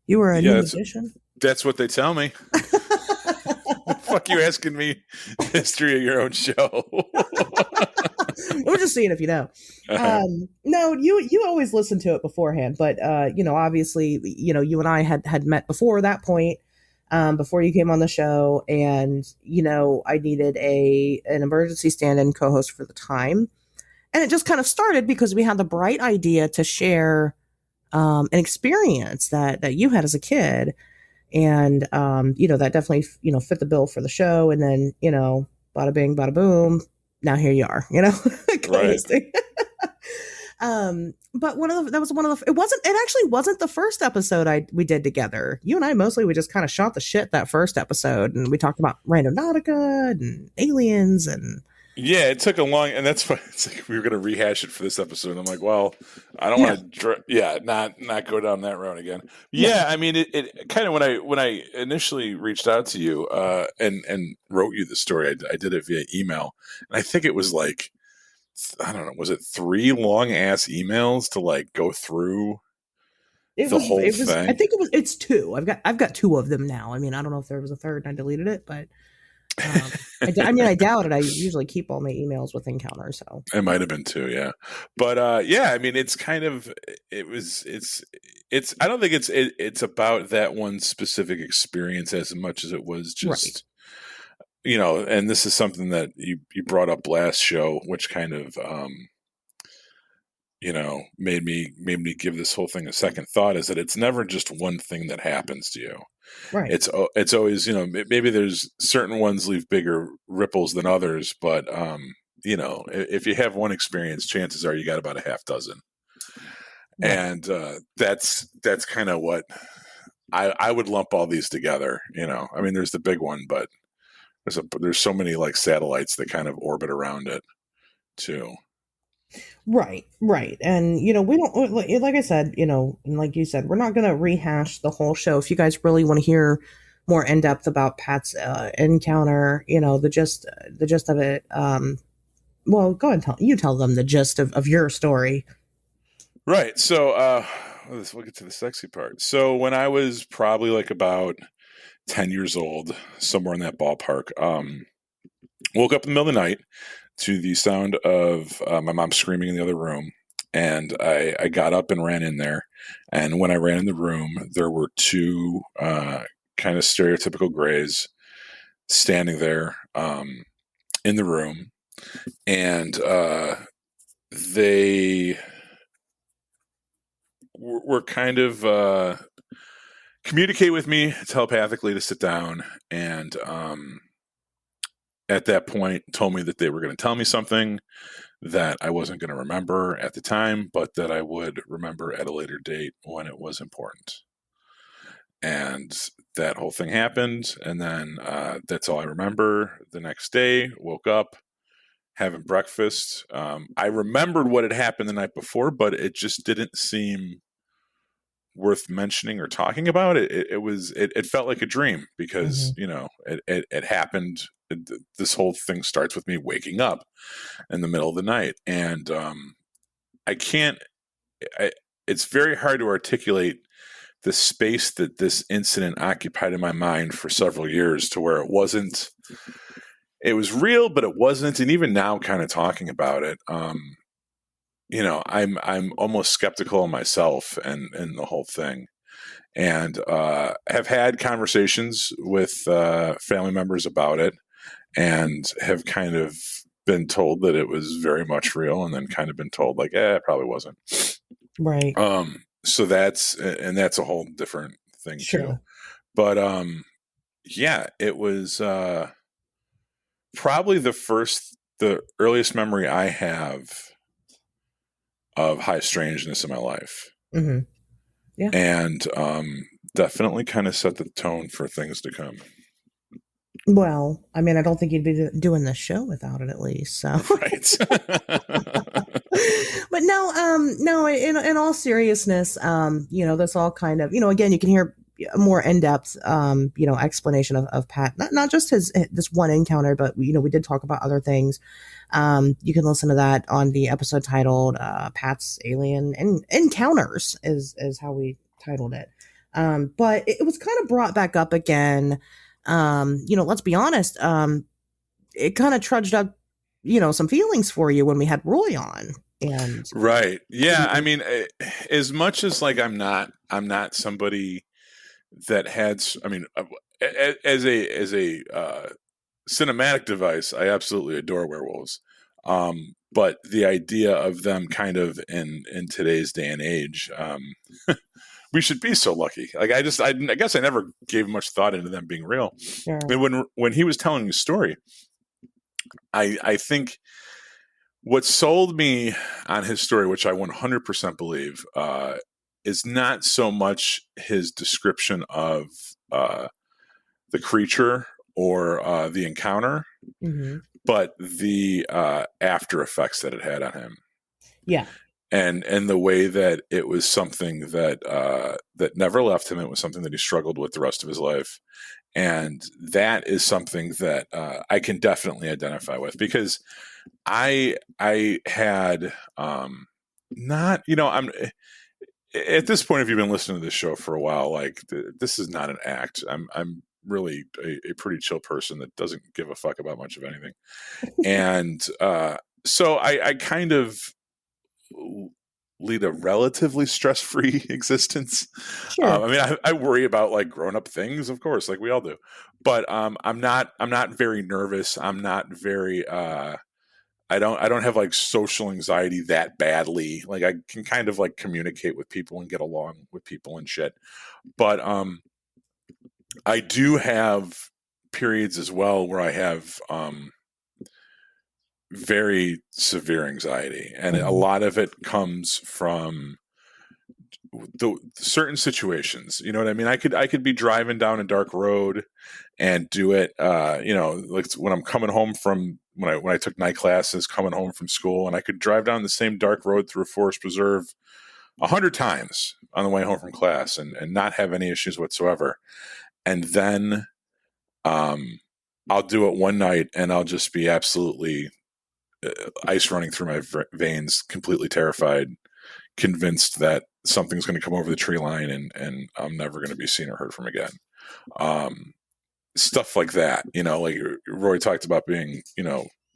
You were a new addition? That's what they tell me. Fuck you asking me the history of your own show. We're just seeing if you know. No, you always listen to it beforehand, but obviously, you and I had met before that point, before you came on the show, and I needed an emergency stand-in co-host for the time, and it just kind of started because we had the bright idea to share an experience that you had as a kid, and that definitely fit the bill for the show, and then bada bing, bada boom. Now here you are, co-hosting. Right. But it actually wasn't the first episode we did together. You and I we just kind of shot the shit that first episode, and we talked about Random Nautica and aliens and Yeah, it took a long, and that's why it's like we were going to rehash it for this episode. And I'm like, well, I don't want to, not go down that road again. Yeah, I mean, it kind of when I initially reached out to you and wrote you the story, I did it via email, and I think it was like, I don't know, was it 3 long ass emails to like go through the whole thing? I think it's 2. I've got 2 of them now. I mean, I don't know if there was a third and I deleted it, but. I doubt it. I usually keep all my emails with Encounter, so it might have been 2, yeah. But I mean, it's kind of it's. I don't think it's about that one specific experience as much as it was just and this is something that you brought up last show, which kind of made me give this whole thing a second thought. Is that it's never just one thing that happens to you. Right. It's always, maybe there's certain ones leave bigger ripples than others, but if you have one experience, chances are you got about a half dozen. Right. And that's kind of what I would lump all these together. I mean, there's the big one, but there's so many like satellites that kind of orbit around it too. Right. And, we don't, like I said, and like you said, we're not going to rehash the whole show. If you guys really want to hear more in depth about Pat's encounter, the gist of it, well, go ahead and tell them the gist of your story. Right. So we'll get to the sexy part. So when I was probably like about 10 years old, somewhere in that ballpark, woke up in the middle of the night to the sound of my mom screaming in the other room. And I got up and ran in there. And when I ran in the room, there were 2 kind of stereotypical grays standing there in the room. And they were kind of communicate with me telepathically to sit down. And at that point told me that they were going to tell me something that I wasn't going to remember at the time, but that I would remember at a later date when it was important. And that whole thing happened. And then that's all I remember. The next day, woke up, having breakfast. I remembered what had happened the night before, but it just didn't seem worth mentioning or talking about. It felt like a dream because, it happened. This whole thing starts with me waking up in the middle of the night, and it's very hard to articulate the space that this incident occupied in my mind for several years, to where it was real, but it wasn't. And even now, kind of talking about it, I'm almost skeptical of myself and the whole thing. And have had conversations with family members about it, and have kind of been told that it was very much real, and then kind of been told like, it probably wasn't. Right. So that's a whole different thing too. But it was probably the earliest memory I have of high strangeness in my life. Mm-hmm. Yeah. And definitely kind of set the tone for things to come. Well, I mean, I don't think you'd be doing this show without it, at least. So. Right. But no. In all seriousness, this all kind of, again, you can hear a more in-depth, explanation of Pat. Not just this one encounter, but we did talk about other things. You can listen to that on the episode titled "Pat's Alien Encounters" is how we titled it. But it was kind of brought back up again. Let's be honest, it kind of trudged up, some feelings for you when we had Roy on. And right. Yeah. I mean, as much as like, I'm not somebody that had, I mean, as a cinematic device, I absolutely adore werewolves. But the idea of them kind of in today's day and age, we should be so lucky. Like I guess I never gave much thought into them being real. Yeah. And when he was telling his story, I think what sold me on his story, which I 100% believe, is not so much his description of the creature or the encounter, but the after effects that it had on him. Yeah. And the way that it was something that that never left him. It was something that he struggled with the rest of his life. And that is something that I can definitely identify with, because I had not, I'm at this point, if you've been listening to this show for a while, like this is not an act. I'm really a pretty chill person that doesn't give a fuck about much of anything. And so I kind of lead a relatively stress-free existence. Sure. I mean, I worry about like grown-up things, of course, like we all do. But I'm not very nervous. I'm not very I don't have like social anxiety that badly. Like I can kind of like communicate with people and get along with people and shit. But I do have periods as well where I have very severe anxiety, and a lot of it comes from the certain situations. You know what I mean? I could be driving down a dark road and do it. Like when I'm coming home from when I took night classes, coming home from school, and I could drive down the same dark road through a forest preserve 100 times on the way home from class and not have any issues whatsoever. And then I'll do it one night and I'll just be absolutely ice running through my veins, completely terrified, convinced that something's going to come over the tree line and I'm never going to be seen or heard from again. Stuff like that, like Roy talked about being,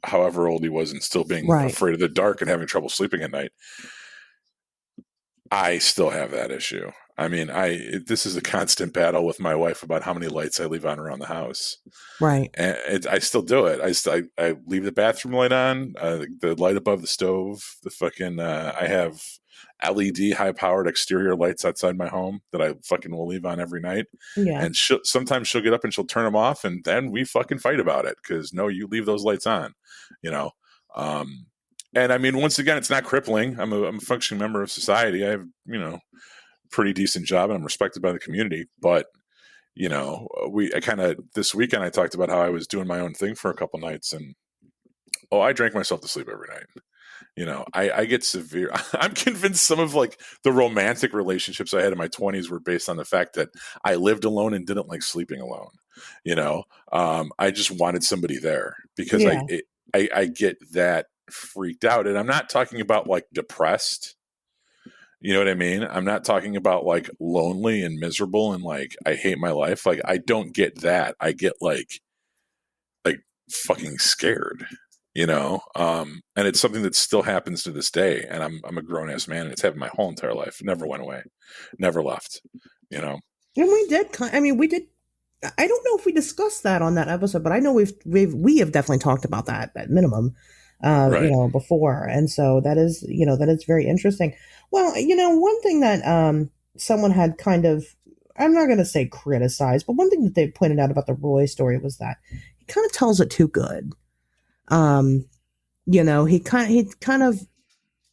however old he was and still being afraid of the dark and having trouble sleeping at night. I still have that issue. I mean, this is a constant battle with my wife about how many lights I leave on around the house. Right. And I still do it. I leave the bathroom light on, the light above the stove, the fucking, I have LED high-powered exterior lights outside my home that I fucking will leave on every night. Yeah. And sometimes she'll get up and she'll turn them off, and then we fucking fight about it because no, you leave those lights on, And I mean, once again, it's not crippling. I'm a functioning member of society. I have, pretty decent job and I'm respected by the community. But, this weekend I talked about how I was doing my own thing for a couple nights, and I drank myself to sleep every night. I get severe. I'm convinced some of like the romantic relationships I had in my 20s were based on the fact that I lived alone and didn't like sleeping alone. I just wanted somebody there because I get that freaked out. And I'm not talking about like depressed. You know what I mean? I'm not talking about like lonely and miserable and like I hate my life. Like I don't get that. I get like fucking scared. And it's something that still happens to this day. And I'm a grown ass man, and it's happened my whole entire life. It never went away, never left. And we did. We did. I don't know if we discussed that on that episode, but I know we have definitely talked about that at minimum. Right. Before. And so that is very interesting. Well, one thing that someone had kind of, I'm not going to say criticized, but one thing that they pointed out about the Roy story was that he kind of tells it too good. He kind of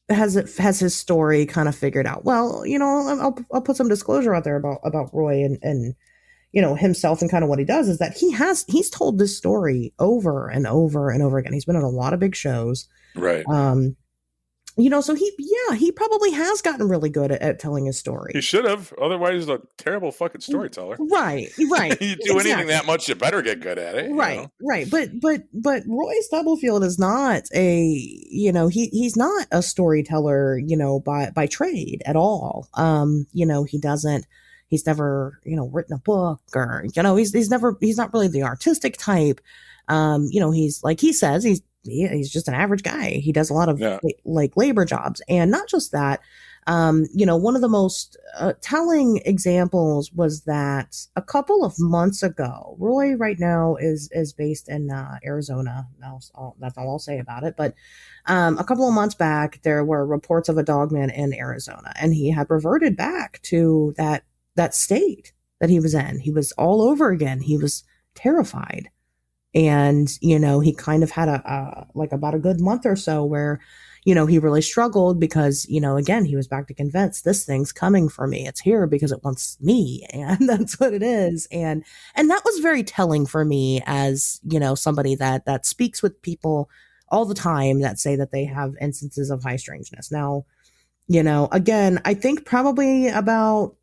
has his story kind of figured out. Well, I'll put some disclosure out there about Roy and himself, and kind of what he does is that he's told this story over and over and over again. He's been on a lot of big shows. Right. So he probably has gotten really good at telling his story. He should have. Otherwise, he's a terrible fucking storyteller. Right. You do anything that much, you better get good at it. Right. Right. But Roy Stubblefield is not he's not a storyteller, by trade at all. He's never, written a book, or, he's not really the artistic type. He's like he says, he's just an average guy. He does a lot of like labor jobs, and not just that. One of the most telling examples was that a couple of months ago, Roy right now is based in Arizona. That's all I'll say about it. But a couple of months back, there were reports of a dogman in Arizona, and he had reverted back to that state that he was in. He was all over again. He was terrified. And, he kind of had about a good month or so where, he really struggled because, again, he was back to convince this thing's coming for me. It's here because it wants me. And that's what it is. And that was very telling for me as, somebody that speaks with people all the time that say that they have instances of high strangeness. Now, again, I think probably about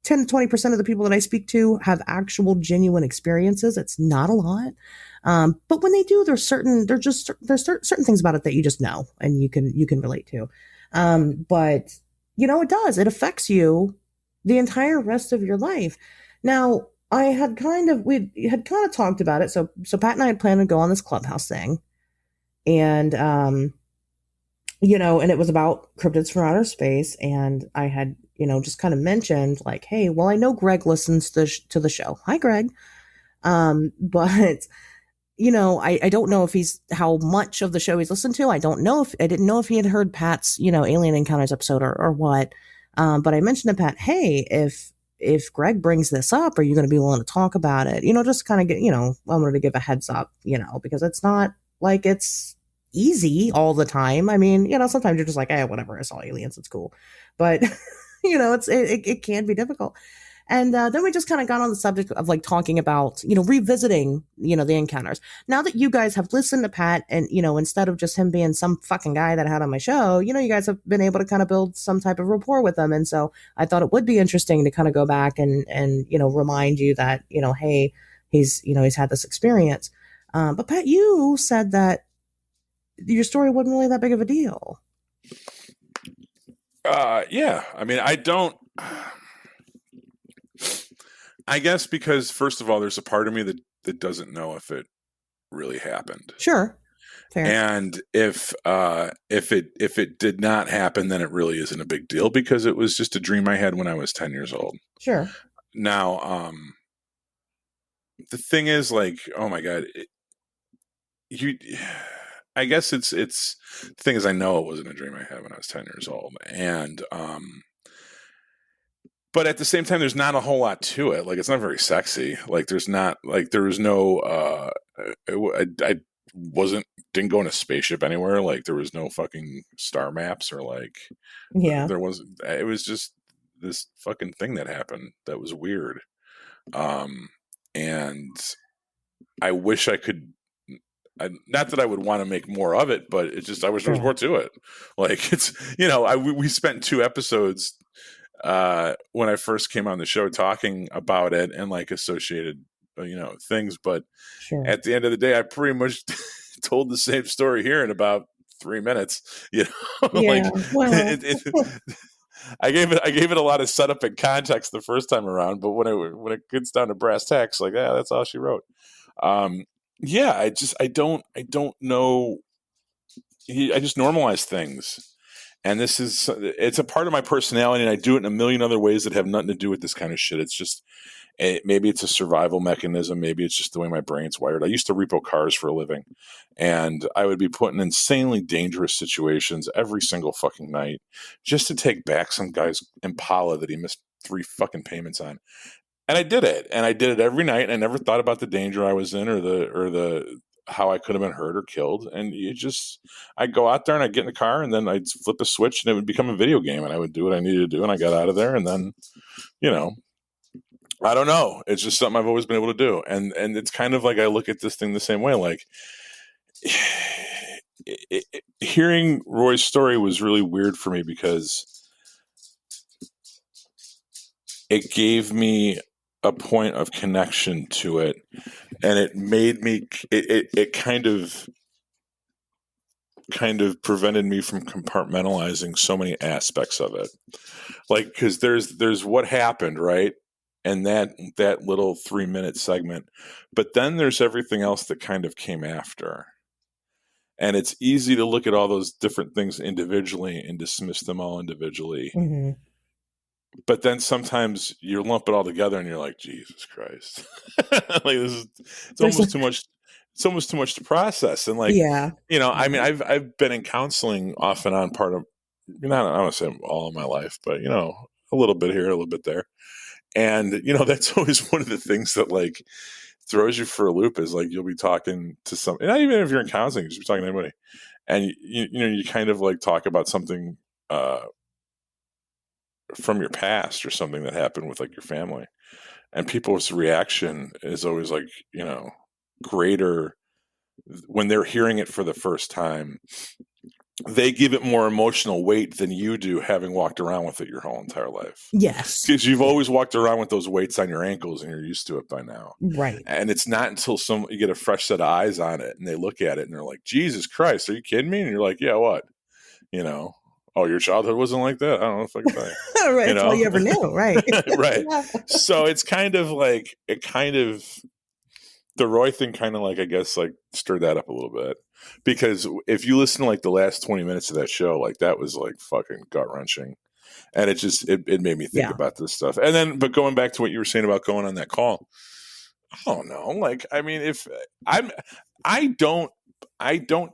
10 to 20% of the people that I speak to have actual genuine experiences. It's not a lot. But when they do, there's certain things about it that you just know and you can relate to. But it does. It affects you the entire rest of your life. Now, we had kind of talked about it. So Pat and I had planned to go on this Clubhouse thing. And, and it was about cryptids from outer space. And I had, just kind of mentioned like, hey, well, I know Greg listens to the show. Hi, Greg. But, I don't know how much of the show he's listened to. I didn't know if he had heard Pat's, Alien Encounters episode or what. But I mentioned to Pat, hey, if Greg brings this up, are you going to be willing to talk about it? Just kind of get, I wanted to give a heads up, because it's not like it's easy all the time. I mean, sometimes you're just like, hey, whatever, I saw aliens, it's cool. But, it can be difficult. And then we just kind of got on the subject of like talking about, revisiting, the encounters. Now that you guys have listened to Pat and, instead of just him being some fucking guy that I had on my show, you guys have been able to kind of build some type of rapport with him. And so I thought it would be interesting to kind of go back and remind you that, hey, he's had this experience. But Pat, you said that your story wasn't really that big of a deal. Yeah. I mean, I guess because first of all, there's a part of me that doesn't know if it really happened. Sure. Fair. And if it did not happen, then it really isn't a big deal because it was just a dream I had when I was 10 years old. Sure. Now, the thing is like, oh my God, I guess it's the thing is I know it wasn't a dream I had when I was 10 years old. And, but at the same time, there's not a whole lot to it. Like, it's not very sexy. Like, there was no, didn't go in a spaceship anywhere. Like, there was no fucking star maps or like, yeah, it was just this fucking thing that happened that was weird. And I wish I could, not that I would want to make more of it, but it's just, I wish there was more to it. Like, it's, we spent 2 episodes when I first came on the show talking about it and like associated, things. But sure. At the end of the day, I pretty much told the same story here in about 3 minutes, Yeah, like well. I gave it a lot of setup and context the first time around, but when it gets down to brass tacks, like, yeah, that's all she wrote. Yeah, I don't know. I just normalize things. And it's a part of my personality, and I do it in a million other ways that have nothing to do with this kind of shit. It's just, maybe it's a survival mechanism. Maybe it's just the way my brain's wired. I used to repo cars for a living, and I would be put in insanely dangerous situations every single fucking night just to take back some guy's Impala that he missed 3 fucking payments on. And I did it, every night. And I never thought about the danger I was in or the how I could have been hurt or killed. And I'd go out there and I'd get in the car and then I'd flip a switch and it would become a video game and I would do what I needed to do. And I got out of there and then, I don't know. It's just something I've always been able to do. And it's kind of like, I look at this thing the same way. Like, hearing Roy's story was really weird for me because it gave me a point of connection to it, and it made me it kind of prevented me from compartmentalizing so many aspects of it. Like, because there's what happened, right? And that little 3-minute segment, but then there's everything else that kind of came after. And it's easy to look at all those different things individually and dismiss them all individually. Mm-hmm. But then sometimes you lump it all together and you're like, Jesus Christ. Like, it's almost too much. It's almost too much to process. And like, yeah. I mean, I've been in counseling off and on part of, I don't want to say all of my life, but, a little bit here, a little bit there. And, that's always one of the things that like throws you for a loop is like, you'll be talking to not even if you're in counseling, you'll just be talking to anybody. and you kind of like talk about something from your past or something that happened with like your family, and people's reaction is always like, greater when they're hearing it for the first time. They give it more emotional weight than you do, having walked around with it your whole entire life. Yes. Because you've always walked around with those weights on your ankles and you're used to it by now. Right. And it's not until you get a fresh set of eyes on it and they look at it and they're like, Jesus Christ, are you kidding me? And you're like, yeah, what? Oh, your childhood wasn't like that? I don't know if I can tell you. Right. That's all you ever knew. Right. Right. So it's kind of like, the Roy thing kind of like, I guess, like stirred that up a little bit. Because if you listen to like the last 20 minutes of that show, like that was like fucking gut wrenching. And it made me think about this stuff. And then, but going back to what you were saying about going on that call, I don't know. Like, I mean, if I don't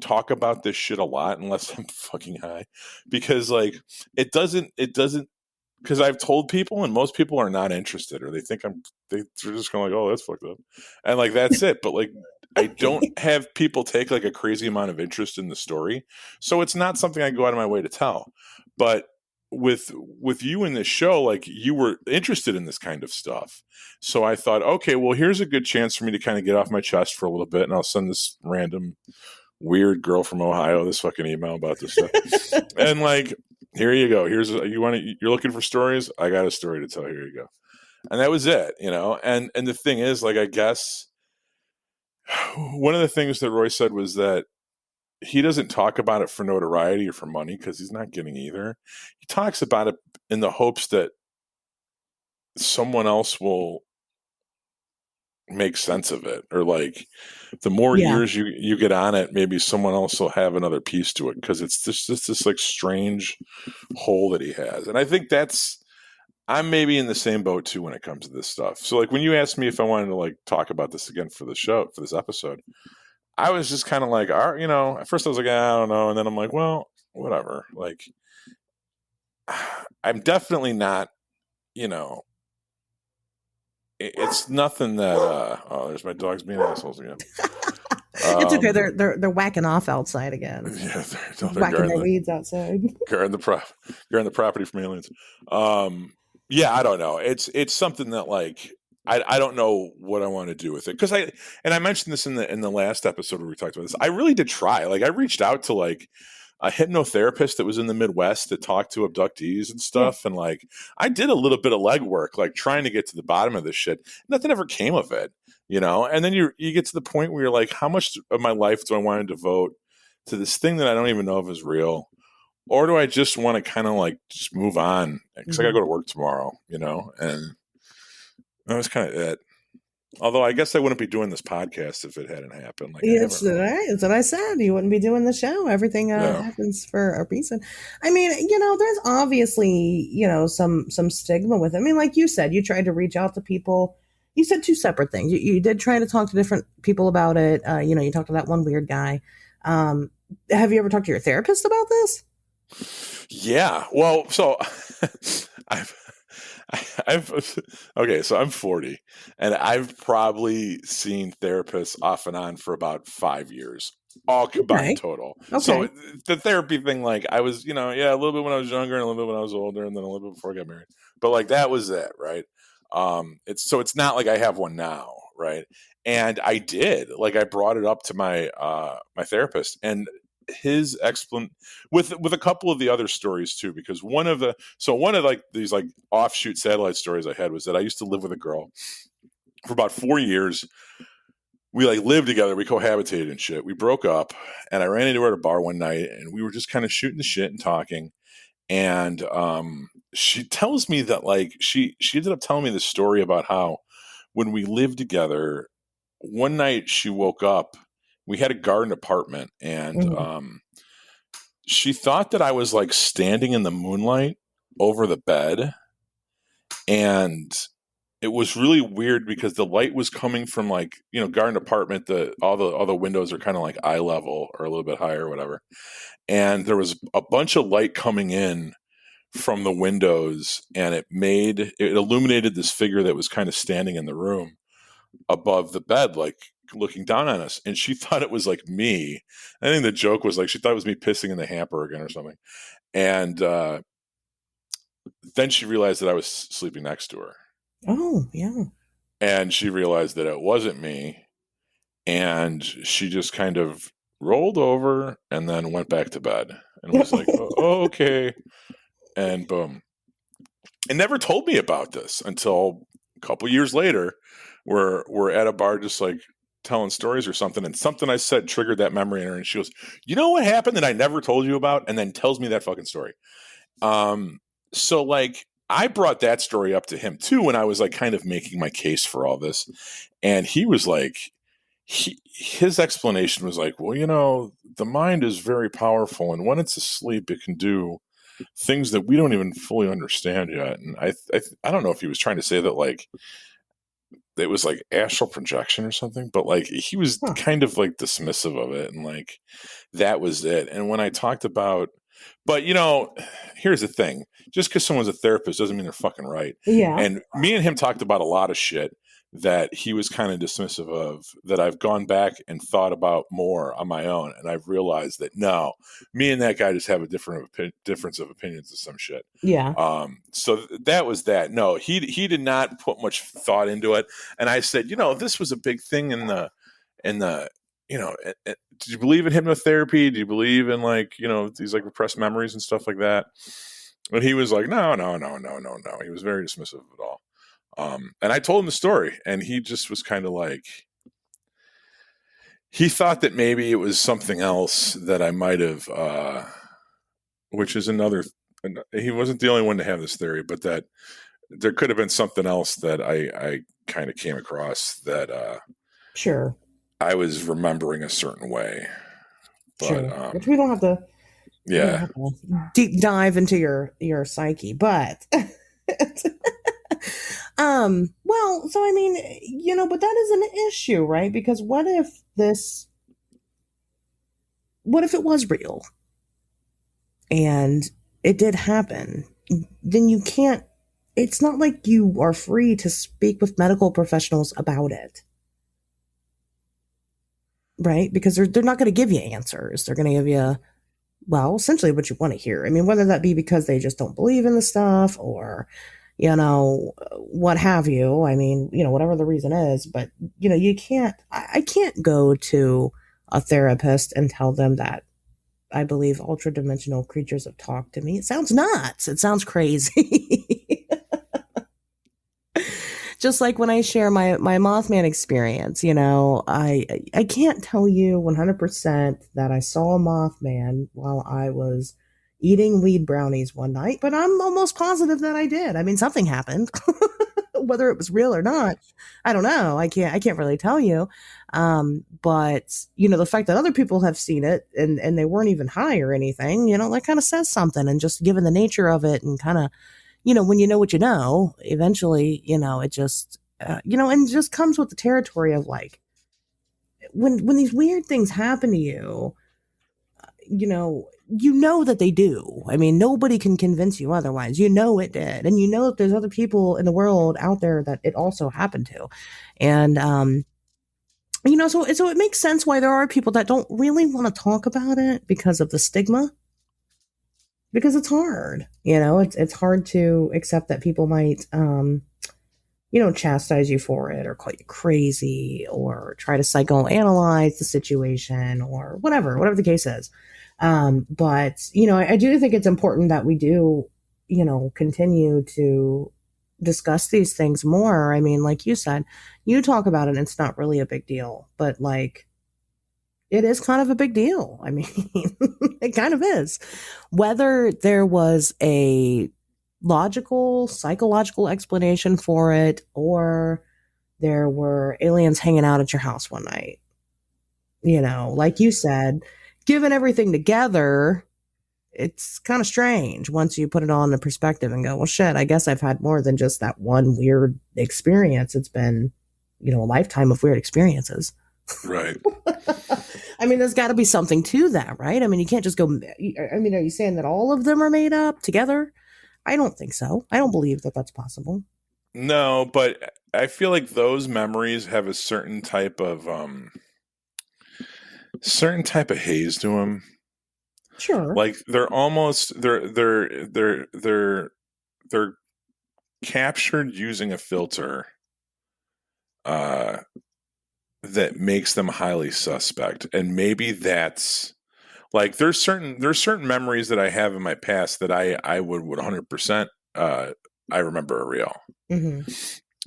talk about this shit a lot unless I'm fucking high, because like, it doesn't, because I've told people and most people are not interested, or they think they're just going like, oh, that's fucked up. And like, that's it. But like, I don't have people take like a crazy amount of interest in the story. So it's not something I go out of my way to tell. But with you in this show, like you were interested in this kind of stuff. So I thought, okay, well, here's a good chance for me to kind of get off my chest for a little bit. And I'll send this random weird girl from Ohio this fucking email about this stuff. And like, here you go. You're looking for stories. I got a story to tell. Here you go. And that was it, and the thing is, like, I guess one of the things that Roy said was that he doesn't talk about it for notoriety or for money, because he's not getting either. He talks about it in the hopes that someone else will make sense of it, or like the more years you get on it, maybe someone else will have another piece to it, because it's just this like strange hole that he has. And I think I'm maybe in the same boat too when it comes to this stuff. So like when you asked me if I wanted to like talk about this again for the show, for this episode, I was just kind of like, at first I was like, I don't know. And then I'm like, well, whatever. Like, I'm definitely not, it's nothing that, there's my dogs being assholes again. It's okay. They're whacking off outside again. Yeah, they're whacking their weeds outside. Guarding the property from aliens. Yeah, I don't know. It's something that like I don't know what I want to do with it, because I mentioned this in the last episode where we talked about this. I really did try. Like I reached out to like a hypnotherapist that was in the Midwest that talked to abductees and stuff, and like I did a little bit of legwork, like trying to get to the bottom of this shit. Nothing ever came of it, And then you get to the point where you're like, how much of my life do I want to devote to this thing that I don't even know if is real? Or do I just want to kind of like just move on? Because I got to go to work tomorrow, and that was kind of it. Although I guess I wouldn't be doing this podcast if it hadn't happened. Like, it's what I said. You wouldn't be doing the show. Everything happens for a reason. I mean, there's obviously, some stigma with it. I mean, like you said, you tried to reach out to people. You said two separate things. You did try to talk to different people about it. You talked to that one weird guy. Have you ever talked to your therapist about this? Yeah. Well, so okay, so I'm 40, and I've probably seen therapists off and on for about 5 years, all combined total. Okay. So the therapy thing, like I was, a little bit when I was younger and a little bit when I was older, and then a little bit before I got married. But like that was it, right? It's not like I have one now, right? And I did, like I brought it up to my my therapist, and his with a couple of the other stories too, because one of like these like offshoot satellite stories I had was that I used to live with a girl for about 4 years. We like lived together, we cohabitated and shit. We broke up, and I ran into her at a bar one night, and we were just kind of shooting the shit and talking. And she tells me that like she ended up telling me this story about how when we lived together, one night she woke up. We had a garden apartment, and she thought that I was like standing in the moonlight over the bed, and it was really weird because the light was coming from like, garden apartment. All the windows are kind of like eye level or a little bit higher or whatever, and there was a bunch of light coming in from the windows, and it illuminated this figure that was kind of standing in the room above the bed, like looking down on us, and she thought it was like me. I think the joke was like she thought it was me pissing in the hamper again or something. And then she realized that I was sleeping next to her. Oh, yeah. And she realized that it wasn't me. And she just kind of rolled over and then went back to bed and was like, oh, okay. And boom. And never told me about this until a couple years later. We're at a bar just like telling stories or something. And something I said triggered that memory in her. And she goes, you know what happened that I never told you about? And then tells me that fucking story. So like I brought that story up to him too when I was like kind of making my case for all this. And he was like, his explanation was like, well, you know, the mind is very powerful, and when it's asleep, it can do things that we don't even fully understand yet. And I don't know if he was trying to say that like it was like astral projection or something, but like he was kind of like dismissive of it, and like that was it. And when I talked about, but you know, here's the thing: just because someone's a therapist doesn't mean they're fucking right. Yeah. And me and him talked about a lot of shit that he was kind of dismissive of, that I've gone back and thought about more on my own. And I've realized that no, me and that guy just have a difference of opinions of some shit. Yeah. So that was that. No, he did not put much thought into it. And I said, you know, this was a big thing in the, you know, did you believe in hypnotherapy? Do you believe in like, you know, these like repressed memories and stuff like that? And he was like, no. He was very dismissive of it all. And I told him the story, and he just was kind of like, he thought that maybe it was something else that I might have, which is he wasn't the only one to have this theory, but that there could have been something else that I kind of came across that, sure, I was remembering a certain way, but, sure. Which we don't have to, yeah, deep dive into your psyche, but well, so I mean, you know, but that is an issue, right? Because what if it was real and it did happen? Then you can't, it's not like you are free to speak with medical professionals about it. Right? Because they're not going to give you answers. They're going to give you, well, essentially what you want to hear. I mean, whether that be because they just don't believe in the stuff or, you know, what have you. I mean, you know, whatever the reason is, but, you know, I can't go to a therapist and tell them that I believe ultra-dimensional creatures have talked to me. It sounds nuts. It sounds crazy. Just like when I share my Mothman experience, you know, I can't tell you 100% that I saw a Mothman while I was eating weed brownies one night, but I'm almost positive that I did. I mean, something happened. Whether it was real or not, I don't know. I can't really tell you. But you know, the fact that other people have seen it and they weren't even high or anything, you know, that kind of says something. And just given the nature of it and kind of, you know, when you know what you know, eventually, you know, it just, you know, and it just comes with the territory of like, when these weird things happen to you, you know that they do. I mean, nobody can convince you otherwise. You know it did. And you know that there's other people in the world out there that it also happened to. And, you know, so it makes sense why there are people that don't really want to talk about it because of the stigma. Because it's hard, you know, it's hard to accept that people might, you know, chastise you for it or call you crazy or try to psychoanalyze the situation or whatever the case is. But, you know, I do think it's important that we do, you know, continue to discuss these things more. I mean, like you said, you talk about it and it's not really a big deal, but like, it is kind of a big deal. I mean, it kind of is. Whether there was a logical, psychological explanation for it, or there were aliens hanging out at your house one night. You know, like you said, given everything together, it's kind of strange once you put it all in perspective and go, well, shit, I guess I've had more than just that one weird experience. It's been, you know, a lifetime of weird experiences. Right. I mean, there's got to be something to that, right? I mean, you can't just go, I mean, are you saying that all of them are made up together? I don't think so. I don't believe that that's possible. No, but I feel like those memories have a certain type of haze to them. Sure. Like they're almost they're captured using a filter that makes them highly suspect. And maybe that's like there's certain memories that I have in my past that I would 100% I remember are real. Mm-hmm.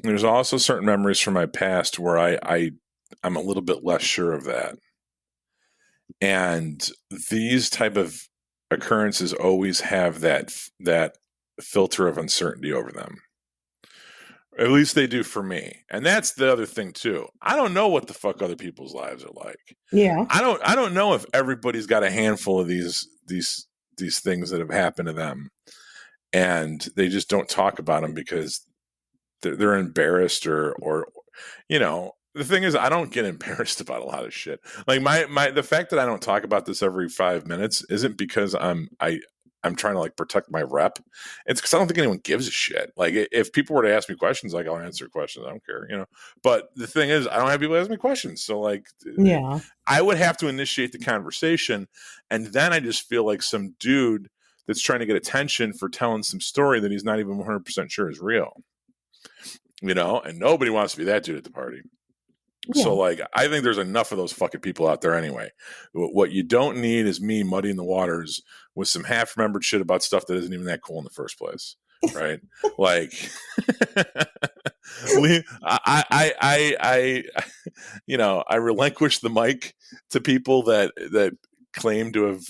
There's also certain memories from my past where I'm a little bit less sure of that. And these type of occurrences always have that filter of uncertainty over them. At least they do for me. And that's the other thing too. I don't know what the fuck other people's lives are like. Yeah. I don't know if everybody's got a handful of these things that have happened to them, and they just don't talk about them because they're embarrassed or you know. The thing is, I don't get embarrassed about a lot of shit. Like the fact that I don't talk about this every 5 minutes isn't because I'm trying to like protect my rep. It's because I don't think anyone gives a shit. Like if people were to ask me questions, like I'll answer questions. I don't care, you know. But the thing is, I don't have people ask me questions. So like, yeah, I would have to initiate the conversation, and then I just feel like some dude that's trying to get attention for telling some story that he's not even 100% sure is real. You know, and nobody wants to be that dude at the party. Yeah. So, like, I think there's enough of those fucking people out there anyway. What you don't need is me muddying the waters with some half-remembered shit about stuff that isn't even that cool in the first place, right? Like, I relinquish the mic to people that claim to have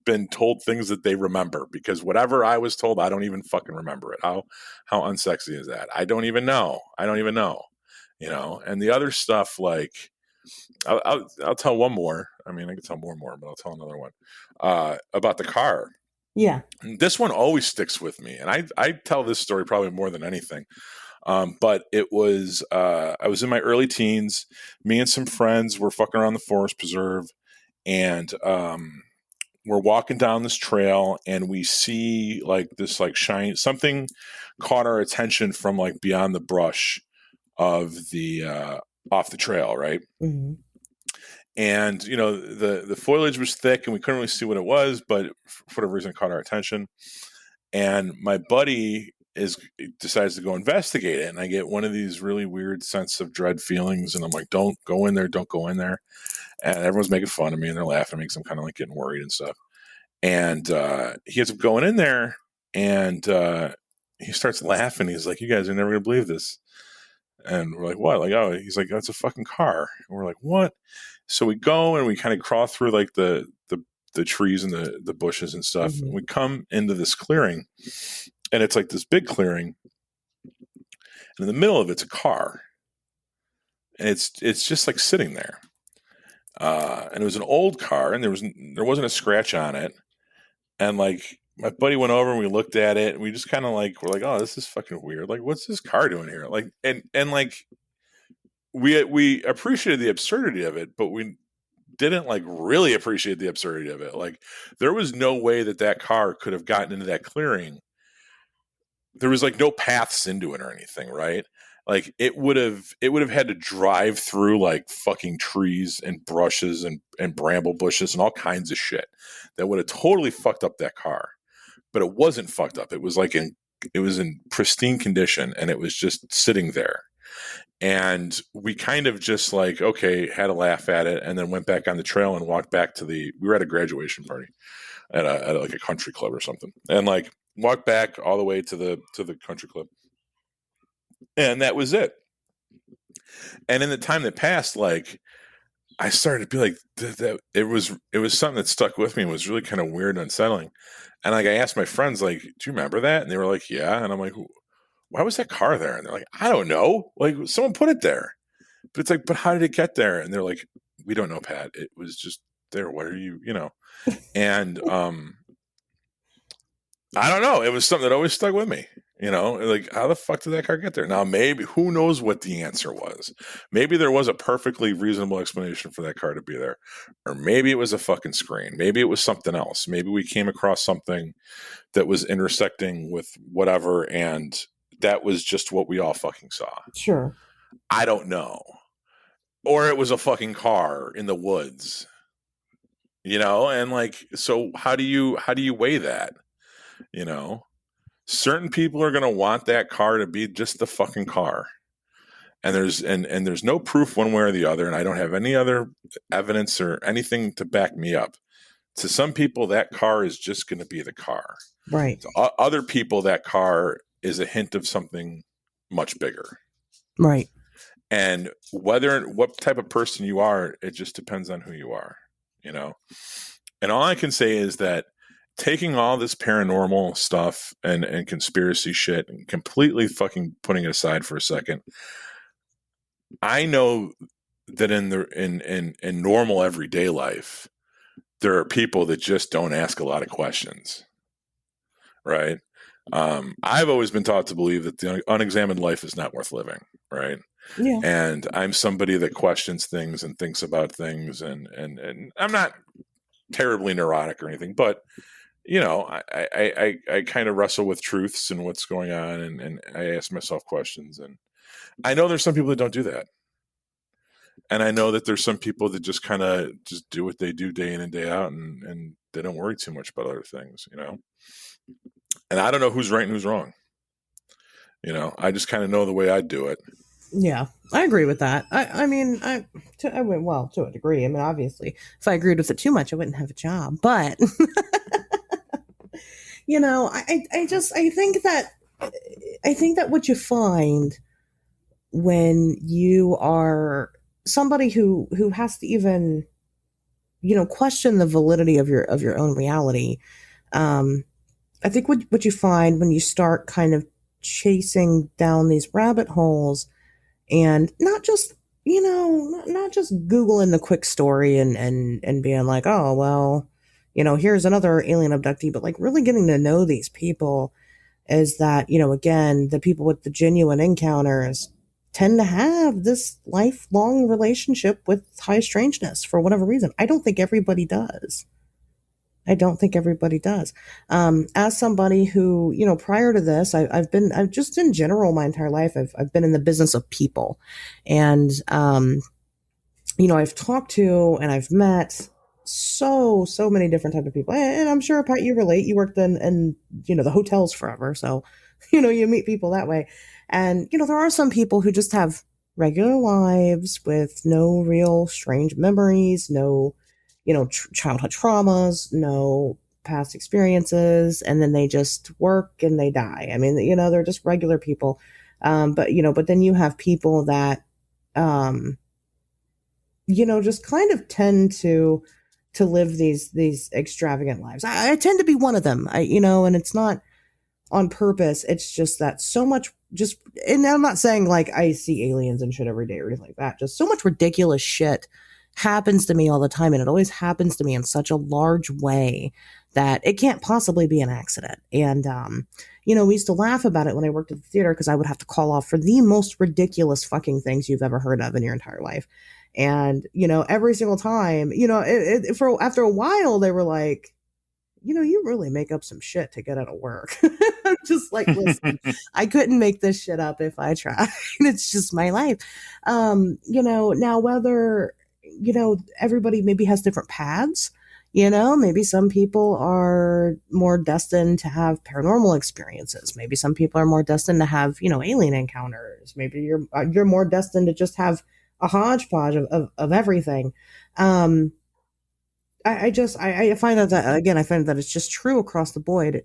been told things that they remember, because whatever I was told, I don't even fucking remember it. How unsexy is that? I don't even know. You know, and the other stuff, like, I'll tell one more. I mean, I can tell more, but I'll tell another one about the car. Yeah. This one always sticks with me. And I tell this story probably more than anything. But it was, I was in my early teens. Me and some friends were fucking around the Forest Preserve. And we're walking down this trail and we see like this, like, shine. Something caught our attention from like beyond the brush of the off the trail, right? Mm-hmm. And you know, the foliage was thick and we couldn't really see what it was, but for whatever reason it caught our attention. And my buddy decides to go investigate it, and I get one of these really weird sense of dread feelings, and I'm like, don't go in there. And everyone's making fun of me and they're laughing at me because I'm kind of like getting worried and stuff. And he ends up going in there and he starts laughing. He's like, you guys are never gonna believe this. And we're like, what? Like, oh, he's like, that's a fucking car. And we're like, what? So we go and we kind of crawl through like the trees and the bushes and stuff. Mm-hmm. And we come into this clearing, and it's like this big clearing. And in the middle of it's a car. And it's just like sitting there. And it was an old car, and there wasn't a scratch on it. And like, my buddy went over and we looked at it and we just kind of like, we're like, oh, this is fucking weird. Like, what's this car doing here? Like, and like, we appreciated the absurdity of it, but we didn't like really appreciate the absurdity of it. Like, there was no way that car could have gotten into that clearing. There was like no paths into it or anything, right? Like, it would have had to drive through like fucking trees and brushes and bramble bushes and all kinds of shit that would have totally fucked up that car. But it wasn't fucked up. It was like it was in pristine condition, and it was just sitting there. And we kind of just like, okay, had a laugh at it, and then went back on the trail and walked back to we were at a graduation party at like a country club or something, and like walked back all the way to the country club, and that was it. And in the time that passed, like, I started to be like, that it was something that stuck with me and was really kind of weird and unsettling. And like, I asked my friends, like, do you remember that? And they were like, yeah. And I'm like, why was that car there? And they're like, I don't know. Like, someone put it there. But it's like, but how did it get there? And they're like, we don't know, Pat. It was just there. What are you know? And I don't know. It was something that always stuck with me. You know, like, how the fuck did that car get there? Now, maybe, who knows what the answer was? Maybe there was a perfectly reasonable explanation for that car to be there. Or maybe it was a fucking screen. Maybe it was something else. Maybe we came across something that was intersecting with whatever and that was just what we all fucking saw. Sure. I don't know. Or it was a fucking car in the woods. You know, and like, so how do you weigh that? You know, certain people are going to want that car to be just the fucking car. And there's no proof one way or the other, and I don't have any other evidence or anything to back me up. To some people, that car is just going to be the car. Right. To other people, that car is a hint of something much bigger. Right. And what type of person you are, it just depends on who you are, you know? And all I can say is that taking all this paranormal stuff and conspiracy shit and completely fucking putting it aside for a second, I know that in normal everyday life, there are people that just don't ask a lot of questions, right? I've always been taught to believe that the unexamined life is not worth living, right? Yeah. And I'm somebody that questions things and thinks about things, and I'm not terribly neurotic or anything, but you know, I kind of wrestle with truths and what's going on, and I ask myself questions, and I know there's some people that don't do that. And I know that there's some people that just kind of just do what they do day in and day out, and they don't worry too much about other things, you know? And I don't know who's right and who's wrong. You know, I just kind of know the way I do it. Yeah, I agree with that. I mean, I went, well, to a degree. I mean, obviously, if I agreed with it too much, I wouldn't have a job. But, you know, I think that what you find when you are somebody who has to even, you know, question the validity of your own reality, I think what you find when you start kind of chasing down these rabbit holes and not just, you know, not just Googling the quick story and being like, oh, well, you know, here's another alien abductee, but like really getting to know these people, is that, you know, again, the people with the genuine encounters tend to have this lifelong relationship with high strangeness for whatever reason. I don't think everybody does. As somebody who, you know, prior to this, I've just in general, my entire life, I've been in the business of people. And, you know, I've talked to and I've met so many different types of people. And I'm sure, Pat, you relate. You worked in, you know, the hotels forever. So, you know, you meet people that way. And, you know, there are some people who just have regular lives with no real strange memories, no, you know, childhood traumas, no past experiences, and then they just work and they die. I mean, you know, they're just regular people. But, you know, but then you have people that, you know, just kind of tend to live these extravagant lives. I tend to be one of them, you know, and it's not on purpose. It's just that so much just, and I'm not saying like I see aliens and shit every day or anything like that. Just so much ridiculous shit happens to me all the time. And it always happens to me in such a large way that it can't possibly be an accident. And, you know, we used to laugh about it when I worked at the theater because I would have to call off for the most ridiculous fucking things you've ever heard of in your entire life. And, you know, every single time, you know, after a while, they were like, you know, you really make up some shit to get out of work. I'm just like, listen, I couldn't make this shit up if I tried. It's just my life. You know, now whether, you know, everybody maybe has different paths, you know, maybe some people are more destined to have paranormal experiences. Maybe some people are more destined to have, you know, alien encounters. Maybe you're more destined to just have a hodgepodge of everything. I find that again, I find that it's just true across the board,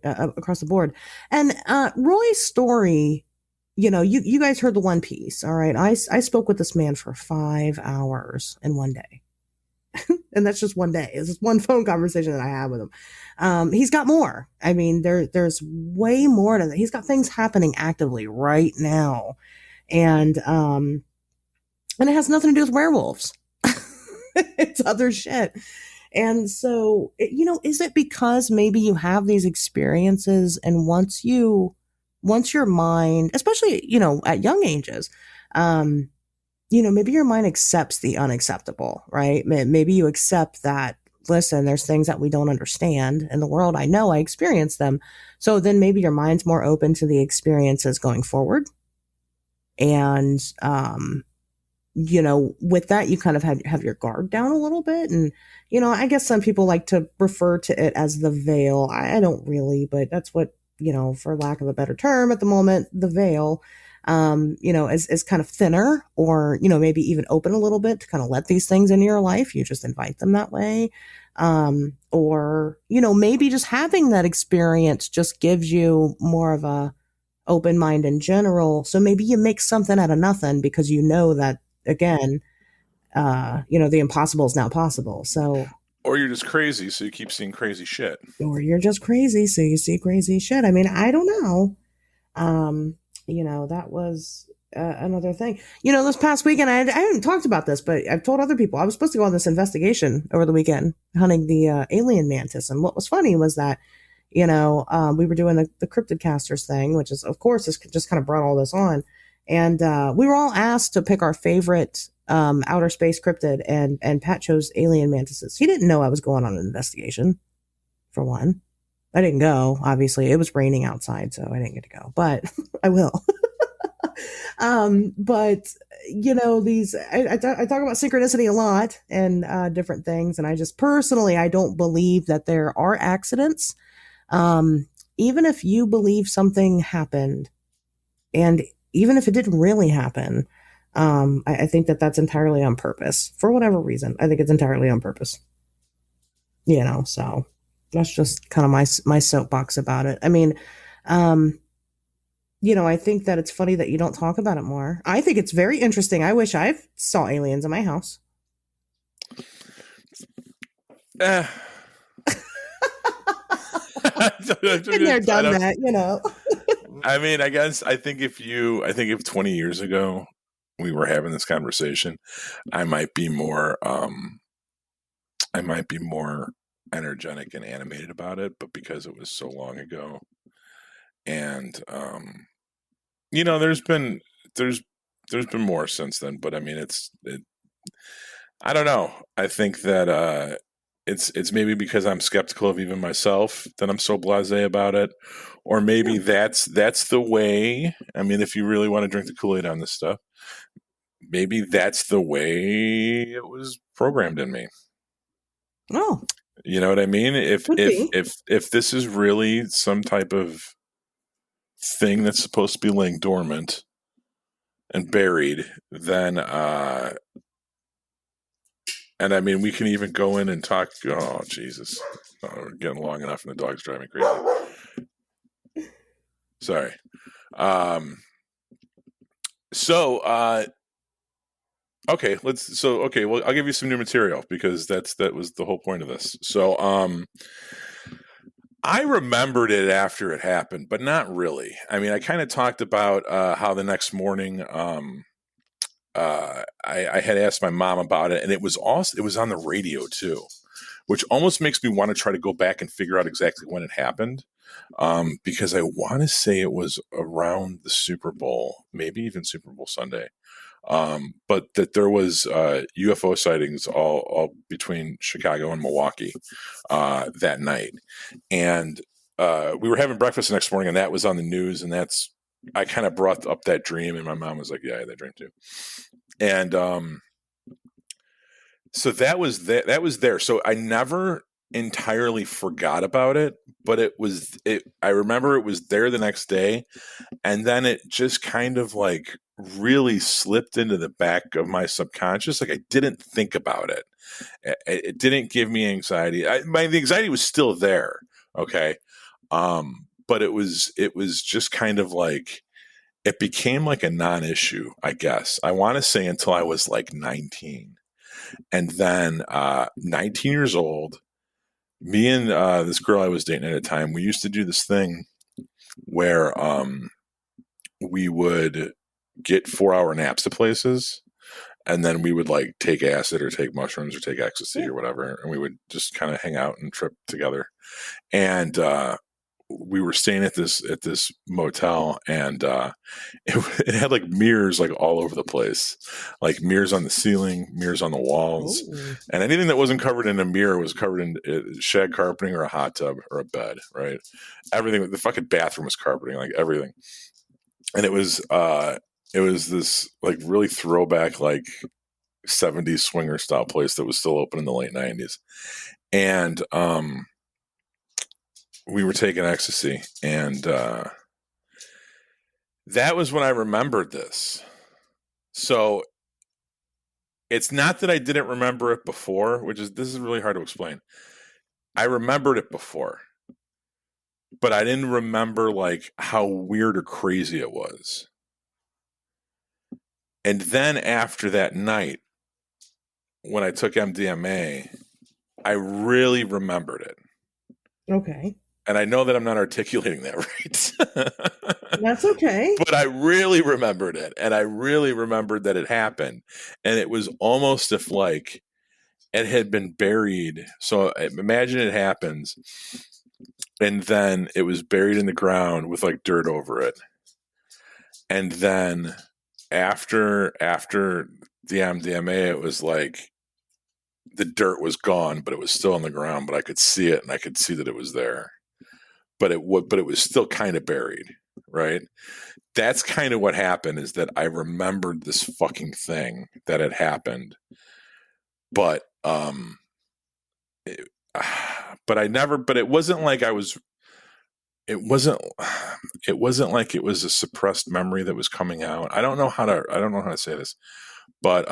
And, Roy's story, you know, you guys heard the one piece. All right. I spoke with this man for 5 hours in one day. And that's just one day. It's just one phone conversation that I had with him. He's got more. I mean, there's way more to that. He's got things happening actively right now. And it has nothing to do with werewolves. It's other shit. And so, you know, is it because maybe you have these experiences and once your mind, especially, you know, at young ages, you know, maybe your mind accepts the unacceptable, right? Maybe you accept that listen, there's things that we don't understand in the world. I know I experience them. So then maybe your mind's more open to the experiences going forward. And, with that, you kind of have your guard down a little bit. And, I guess some people like to refer to it as the veil. I don't really, but that's what, for lack of a better term at the moment, the veil, is kind of thinner, or, maybe even open a little bit to kind of let these things into your life. You just invite them that way. Or, maybe just having that experience just gives you more of a open mind in general. So maybe you make something out of nothing because that, again, the impossible is now possible. So, or you're just crazy, so you keep seeing crazy shit. Or you're just crazy, so you see crazy shit. I mean, I don't know. That was another thing. This past weekend, I haven't talked about this, but I've told other people I was supposed to go on this investigation over the weekend, hunting the alien mantis. And what was funny was that, we were doing the Cryptid Casters thing, which is, of course, this just kind of brought all this on. And we were all asked to pick our favorite outer space cryptid, and Pat chose alien mantises. He didn't know I was going on an investigation, for one. I didn't go, obviously. It was raining outside, so I didn't get to go, but I will. But, I talk about synchronicity a lot and different things, and I just personally, I don't believe that there are accidents. Even if you believe something happened, and even if it didn't really happen, I think that that's entirely on purpose. For whatever reason, I think it's entirely on purpose. So that's just kind of my soapbox about it. I mean, I think that it's funny that you don't talk about it more. I think it's very interesting. I wish I saw aliens in my house. Been there, done that, I mean, I think if 20 years ago we were having this conversation, I might be more energetic and animated about it, but because it was so long ago, and there's been more since then, but I mean, I don't know. I think that it's maybe because I'm skeptical of even myself that I'm so blasé about it, or maybe that's the way. I mean, if you really want to drink the Kool-Aid on this stuff, maybe that's the way it was programmed in me. Oh, you know what I mean? If this is really some type of thing that's supposed to be laying dormant and buried, then and I mean, we can even go in and talk. Oh, Jesus. We're getting long enough and the dog's driving me crazy. Sorry. Okay, well, I'll give you some new material because that was the whole point of this. So, I remembered it after it happened, but not really. I mean, I kind of talked about how the next morning, I had asked my mom about it, and it was on the radio too, which almost makes me want to try to go back and figure out exactly when it happened, because I want to say it was around the Super Bowl, maybe even Super Bowl Sunday, but that there was UFO sightings all between Chicago and Milwaukee that night, and we were having breakfast the next morning, and that was on the news, and I kind of brought up that dream, and my mom was like, "Yeah, I had that dream too." And so that was there. So I never entirely forgot about it, but I remember it was there the next day, and then it just kind of like really slipped into the back of my subconscious. Like I didn't think about it. It didn't give me anxiety. The anxiety was still there. Okay. But it was just kind of like, it became like a non-issue, I guess. I want to say until I was like 19. And then 19 years old, me and this girl I was dating at the time, we used to do this thing where we would get 4-hour naps to places, and then we would like take acid or take mushrooms or take ecstasy or whatever, and we would just kind of hang out and trip together. And we were staying at this motel, and it had like mirrors like all over the place, like mirrors on the ceiling, mirrors on the walls. Ooh. And anything that wasn't covered in a mirror was covered in shag carpeting or a hot tub or a bed, right? Everything, the fucking bathroom was carpeting, like everything. And it was this like really throwback, like 70s swinger style place that was still open in the late 90s. And we were taking ecstasy, and that was when I remembered this. So it's not that I didn't remember it before, this is really hard to explain. I remembered it before, but I didn't remember like how weird or crazy it was. And then after that night, when I took MDMA, I really remembered it. Okay. And I know that I'm not articulating that right. That's okay. But I really remembered it. And I really remembered that it happened. And it was almost if like it had been buried. So imagine it happens. And then it was buried in the ground with like dirt over it. And then after the MDMA, it was like the dirt was gone, but it was still on the ground, but I could see it, and I could see that it was there. But it was still kind of buried, right? That's kind of what happened, is that I remembered this fucking thing that had happened. But it wasn't like it wasn't like it was a suppressed memory that was coming out. I don't know how to say this, but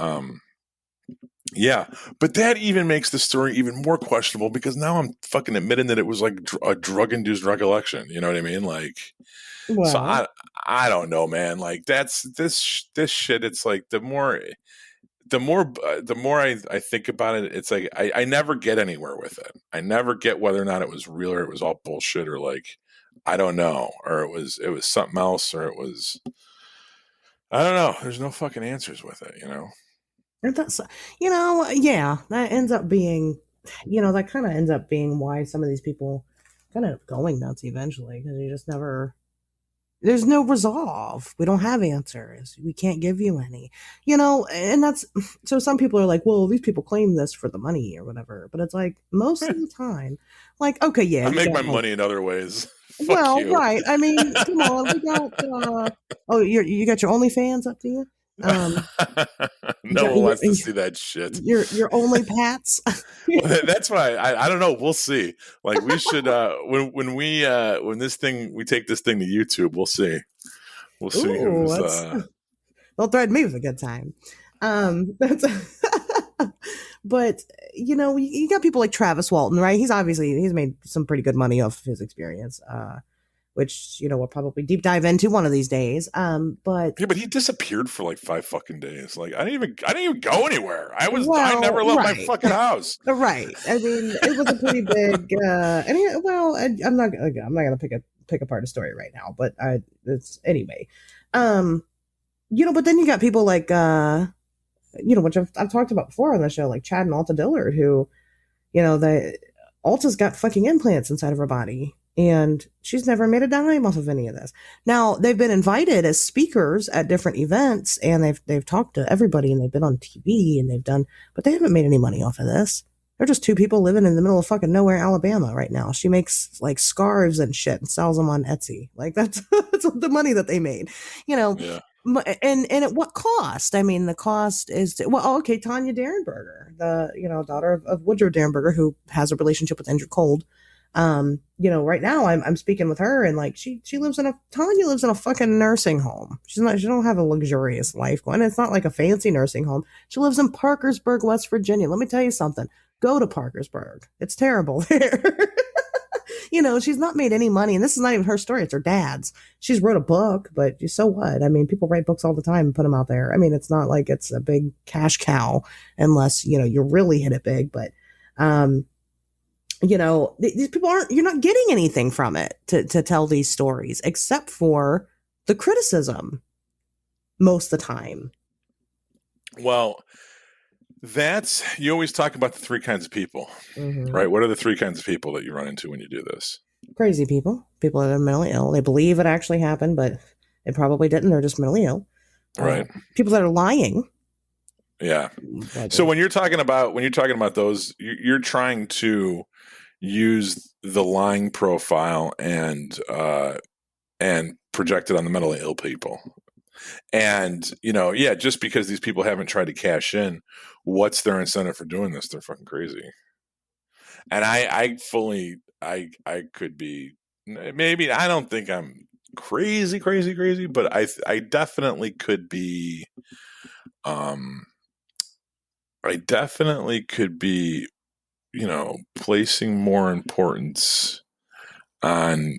yeah, but that even makes the story even more questionable, because now I'm fucking admitting that it was like a drug-induced recollection. You know what I mean? Like, Well, so I don't know, man. Like this shit. It's like the more I think about it, it's like I never get anywhere with it. I never get whether or not it was real or it was all bullshit, or like I don't know, or it was something else, or it was I don't know. There's no fucking answers with it, you know. and that's, yeah, that ends up being, that kind of ends up being why some of these people kind of going nuts eventually, because you just never. There's no resolve. We don't have answers. We can't give you any, and that's, so some people are like, well, these people claim this for the money or whatever. But it's like, most of the time, like, okay, yeah. I make my money in other ways. Fuck well, you. right. I mean, come on. We got, you got your OnlyFans up to you? No one wants to see that shit. Your only Pats. Well, that's why I don't know. We'll see. Like we should when we take this thing to YouTube, we'll see. We'll see. Ooh, don't threaten me with a good time. That's but you got people like Travis Walton, right? He's made some pretty good money off of his experience. Which we'll probably deep dive into one of these days. But yeah, but he disappeared for like 5 fucking days. Like I didn't even go anywhere. I never left my fucking house. Right. I mean, it was a pretty big. I'm not gonna pick apart a story right now, but it's anyway. But then you got people like which I've talked about before on the show, like Chad and Alta Dillard, who, Alta's got fucking implants inside of her body. And she's never made a dime off of any of this. Now, they've been invited as speakers at different events, and they've talked to everybody, and they've been on TV, and but they haven't made any money off of this. They're just two people living in the middle of fucking nowhere, Alabama right now. She makes like scarves and shit and sells them on Etsy. Like that's the money that they made, Yeah. And at what cost? I mean, the cost is Tanya Derenberger, the daughter of Woodrow Derenberger, who has a relationship with Andrew Cold. Right now I'm speaking with her, and like Tanya lives in a fucking nursing home. She don't have a luxurious life going. It's not like a fancy nursing home. She lives in Parkersburg, West Virginia. Let me tell you something. Go to Parkersburg. It's terrible there. She's not made any money, and this is not even her story. It's her dad's. She's wrote a book, but so what? I mean, people write books all the time and put them out there. I mean, it's not like it's a big cash cow unless, you really hit it big, but, these people you're not getting anything from it to tell these stories except for the criticism most of the time. Well, you always talk about the 3 kinds of people, mm-hmm. right? What are the 3 kinds of people that you run into when you do this? Crazy people that are mentally ill. They believe it actually happened, but it probably didn't. They're just mentally ill. Right. People that are lying. Yeah. So when you're talking about those, you're trying to use the lying profile and project it on the mentally ill people. And, just because these people haven't tried to cash in, what's their incentive for doing this? They're fucking crazy. And I could be, maybe, I don't think I'm crazy, but I definitely could be, placing more importance on,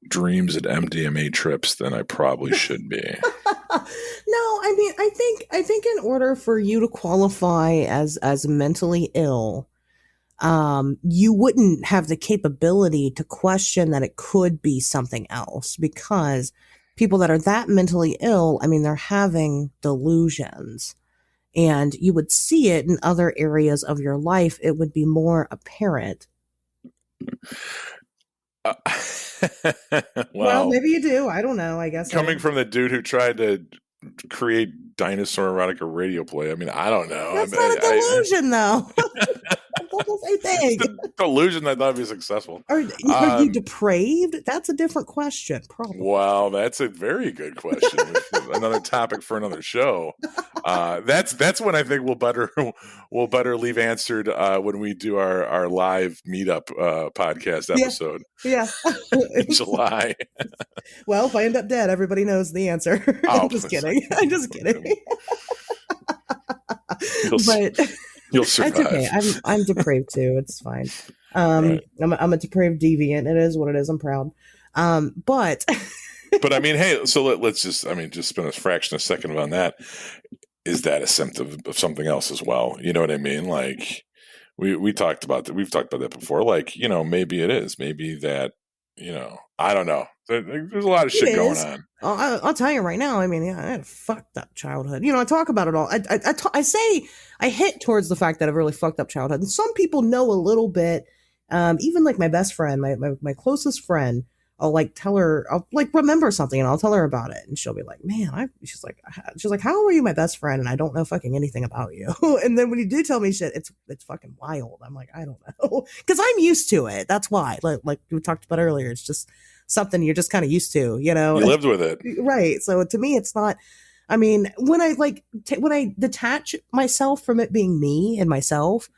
dreams at MDMA trips than I probably should be. No, I mean, I think in order for you to qualify as mentally ill, you wouldn't have the capability to question that it could be something else, because people that are that mentally ill, I mean, they're having delusions, and you would see it in other areas of your life. It would be more apparent. Well, maybe you do. I don't know. I guess coming from the dude who tried to create dinosaur erotica radio play, I mean, I don't know. That's not a delusion, though. The delusion that thought would be successable. Are you depraved? That's a different question, probably. Wow, that's a very good question. Another topic for another show. That's when I think we'll better leave answered when we do our live meetup podcast episode. Yeah. In July. Well, if I end up dead, everybody knows the answer. I'm just kidding. But you'll survive. It's okay. I'm depraved too. It's fine. Right. I'm a depraved deviant. It is what it is. I'm proud. But I mean, hey, so let's just spend a fraction of a second on that. Is that a symptom of something else as well? You know what I mean? Like we talked about that. We've talked about that before. Like, maybe it is. Maybe that, I don't know. There's a lot of shit going on. I'll tell you right now. I mean, I had a fucked up childhood. I talk about it all. I say I hit towards the fact that I've really fucked up childhood. And some people know a little bit. Even like my best friend, my closest friend, I'll tell her, I'll remember something and I'll tell her about it. And she'll be like, man, she's like, how are you my best friend? And I don't know fucking anything about you. And then when you do tell me shit, it's fucking wild. I'm like, I don't know. Cause I'm used to it. That's why, like we talked about earlier, it's just something you're just kind of used to, You lived with it. Right. So to me, it's not, I mean, when I when I detach myself from it being me and myself,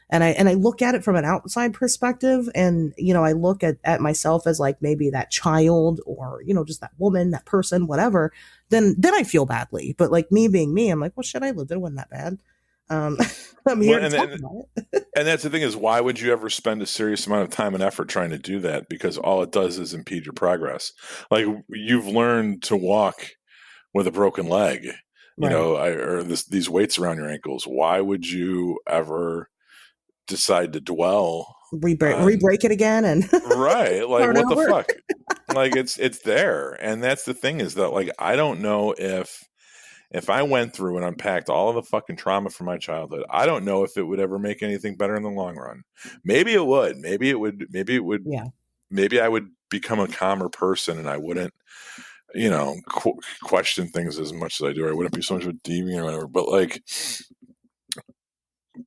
and I look at it from an outside perspective, and, I look at myself as like maybe that child or, just that woman, that person, whatever, then I feel badly. But like me being me, I'm like, well, shit, I lived it. It wasn't that bad. I'm here to talk about it. And that's the thing is, why would you ever spend a serious amount of time and effort trying to do that? Because all it does is impede your progress. Like, you've learned to walk with a broken leg, or these weights around your ankles. Why would you ever decide to dwell, re-break it again, and right? Like, what the fuck? Like, it's there, and that's the thing is that, like, I don't know if I went through and unpacked all of the fucking trauma from my childhood, I don't know if it would ever make anything better in the long run. Maybe it would. Maybe it would. Yeah. Maybe I would become a calmer person, and I wouldn't, question things as much as I do. I wouldn't be so much of a deviant or whatever. But like.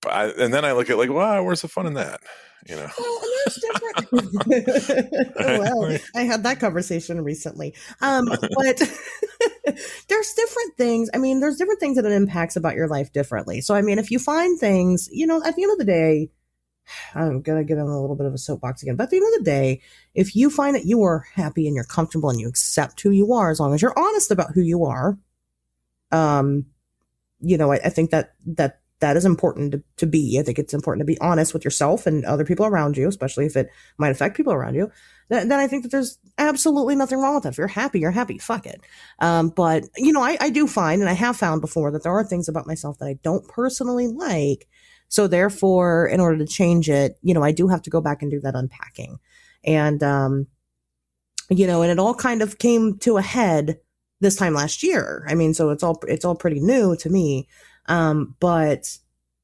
And then I look at like, wow, where's the fun in that? Well, there's different. Well, I had that conversation recently. But there's different things. I mean, there's different things that it impacts about your life differently. So, I mean, if you find things, at the end of the day, I'm going to get on a little bit of a soapbox again. But at the end of the day, if you find that you are happy and you're comfortable and you accept who you are, as long as you're honest about who you are, I think that is important to be. I think it's important to be honest with yourself and other people around you, especially if it might affect people around you. Then I think that there's absolutely nothing wrong with that. If you're happy, fuck it. But, I do find, and I have found before, that there are things about myself that I don't personally like. So therefore, in order to change it, I do have to go back and do that unpacking. And, and it all kind of came to a head this time last year. I mean, so it's all pretty new to me. But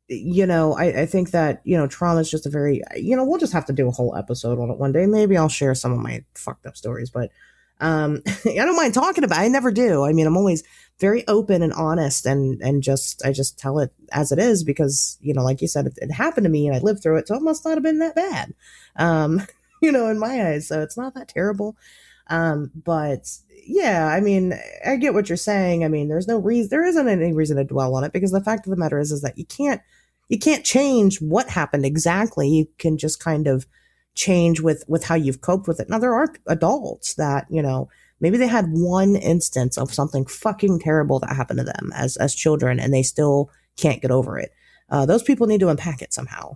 I think that, trauma is just a very, we'll just have to do a whole episode on it one day. Maybe I'll share some of my fucked up stories, but I don't mind talking about it. I never do. I mean, I'm always very open and honest and I just tell it as it is because, like you said, it happened to me and I lived through it. So it must not have been that bad, um, in my eyes. So it's not that terrible. But yeah, I mean, I get what you're saying. I mean, there isn't any reason to dwell on it because the fact of the matter is that you can't change what happened exactly. You can just kind of change with how you've coped with it. Now there are adults that, maybe they had one instance of something fucking terrible that happened to them as children and they still can't get over it. Those people need to unpack it somehow.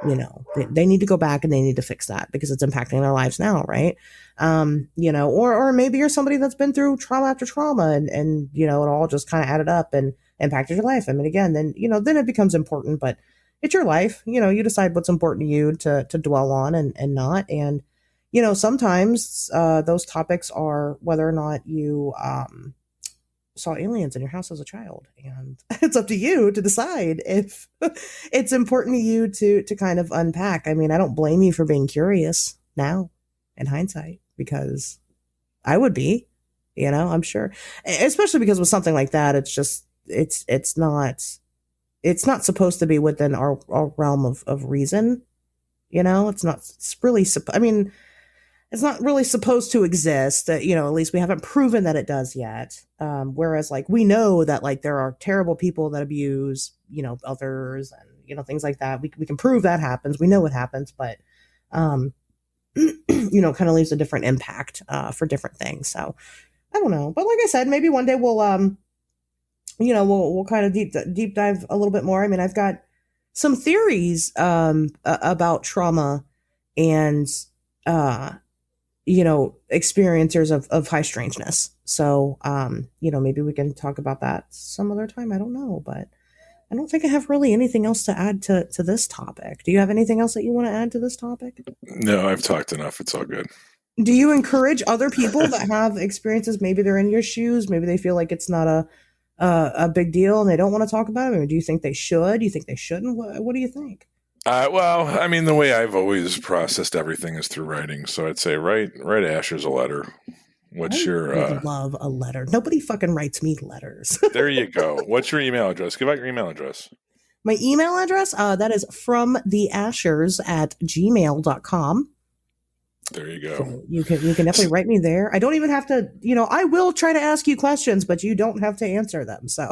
They need to go back and they need to fix that because it's impacting their lives now, right? Or maybe you're somebody that's been through trauma after trauma and it all just kind of added up and impacted your life. I mean, again, then it becomes important, but it's your life. You decide what's important to you to dwell on and not. And, sometimes those topics are whether or not you saw aliens in your house as a child. And it's up to you to decide if it's important to you to kind of unpack. I mean, I don't blame you for being curious now in hindsight because I would be, I'm sure, especially because with something like that, it's just, it's not supposed to be within our realm of reason. It's not really supposed to exist. At least we haven't proven that it does yet. Whereas like we know that like there are terrible people that abuse, others and, things like that. We can prove that happens. We know it happens, but, kind of leaves a different impact, for different things. So I don't know, but like I said, maybe one day we'll kind of deep dive a little bit more. I mean, I've got some theories, about trauma and, experiencers of high strangeness. So, maybe we can talk about that some other time. I don't know, but I don't think I have really anything else to add to this topic. Do you have anything else that you want to add to this topic? No, I've talked enough. It's all good. Do you encourage other people that have experiences? Maybe they're in your shoes. Maybe they feel like it's not a big deal and they don't want to talk about it. I mean, do you think they should? Do you think they shouldn't? What do you think? Well, I mean, the way I've always processed everything is through writing. So I'd say write Asher's a letter. What's I love a letter. Nobody fucking writes me letters. There you go. What's your email address? Give out your email address. My email address, that is fromtheashers@gmail.com. There you go. So you can definitely write me there. I don't even have to, I will try to ask you questions, but you don't have to answer them. So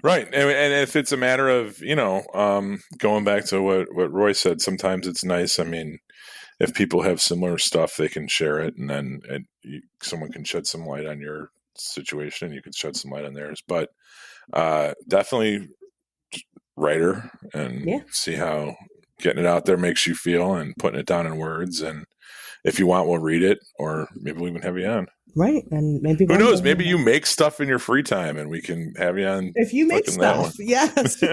right. And if it's a matter of, going back to what Roy said, sometimes it's nice. I mean, if people have similar stuff, they can share it and then someone can shed some light on your situation and you can shed some light on theirs. But definitely write her and see how getting it out there makes you feel and putting it down in words. And if you want, we'll read it or maybe we'll even have you on. Right. And maybe who knows? Maybe you make stuff in your free time and we can have you on. If you make stuff, yes.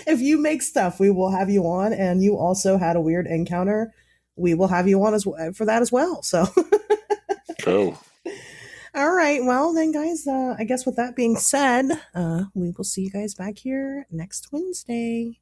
If you make stuff, we will have you on. And you also had a weird encounter. We will have you on for that as well. So cool. All right. Well, then, guys, I guess with that being said, we will see you guys back here next Wednesday.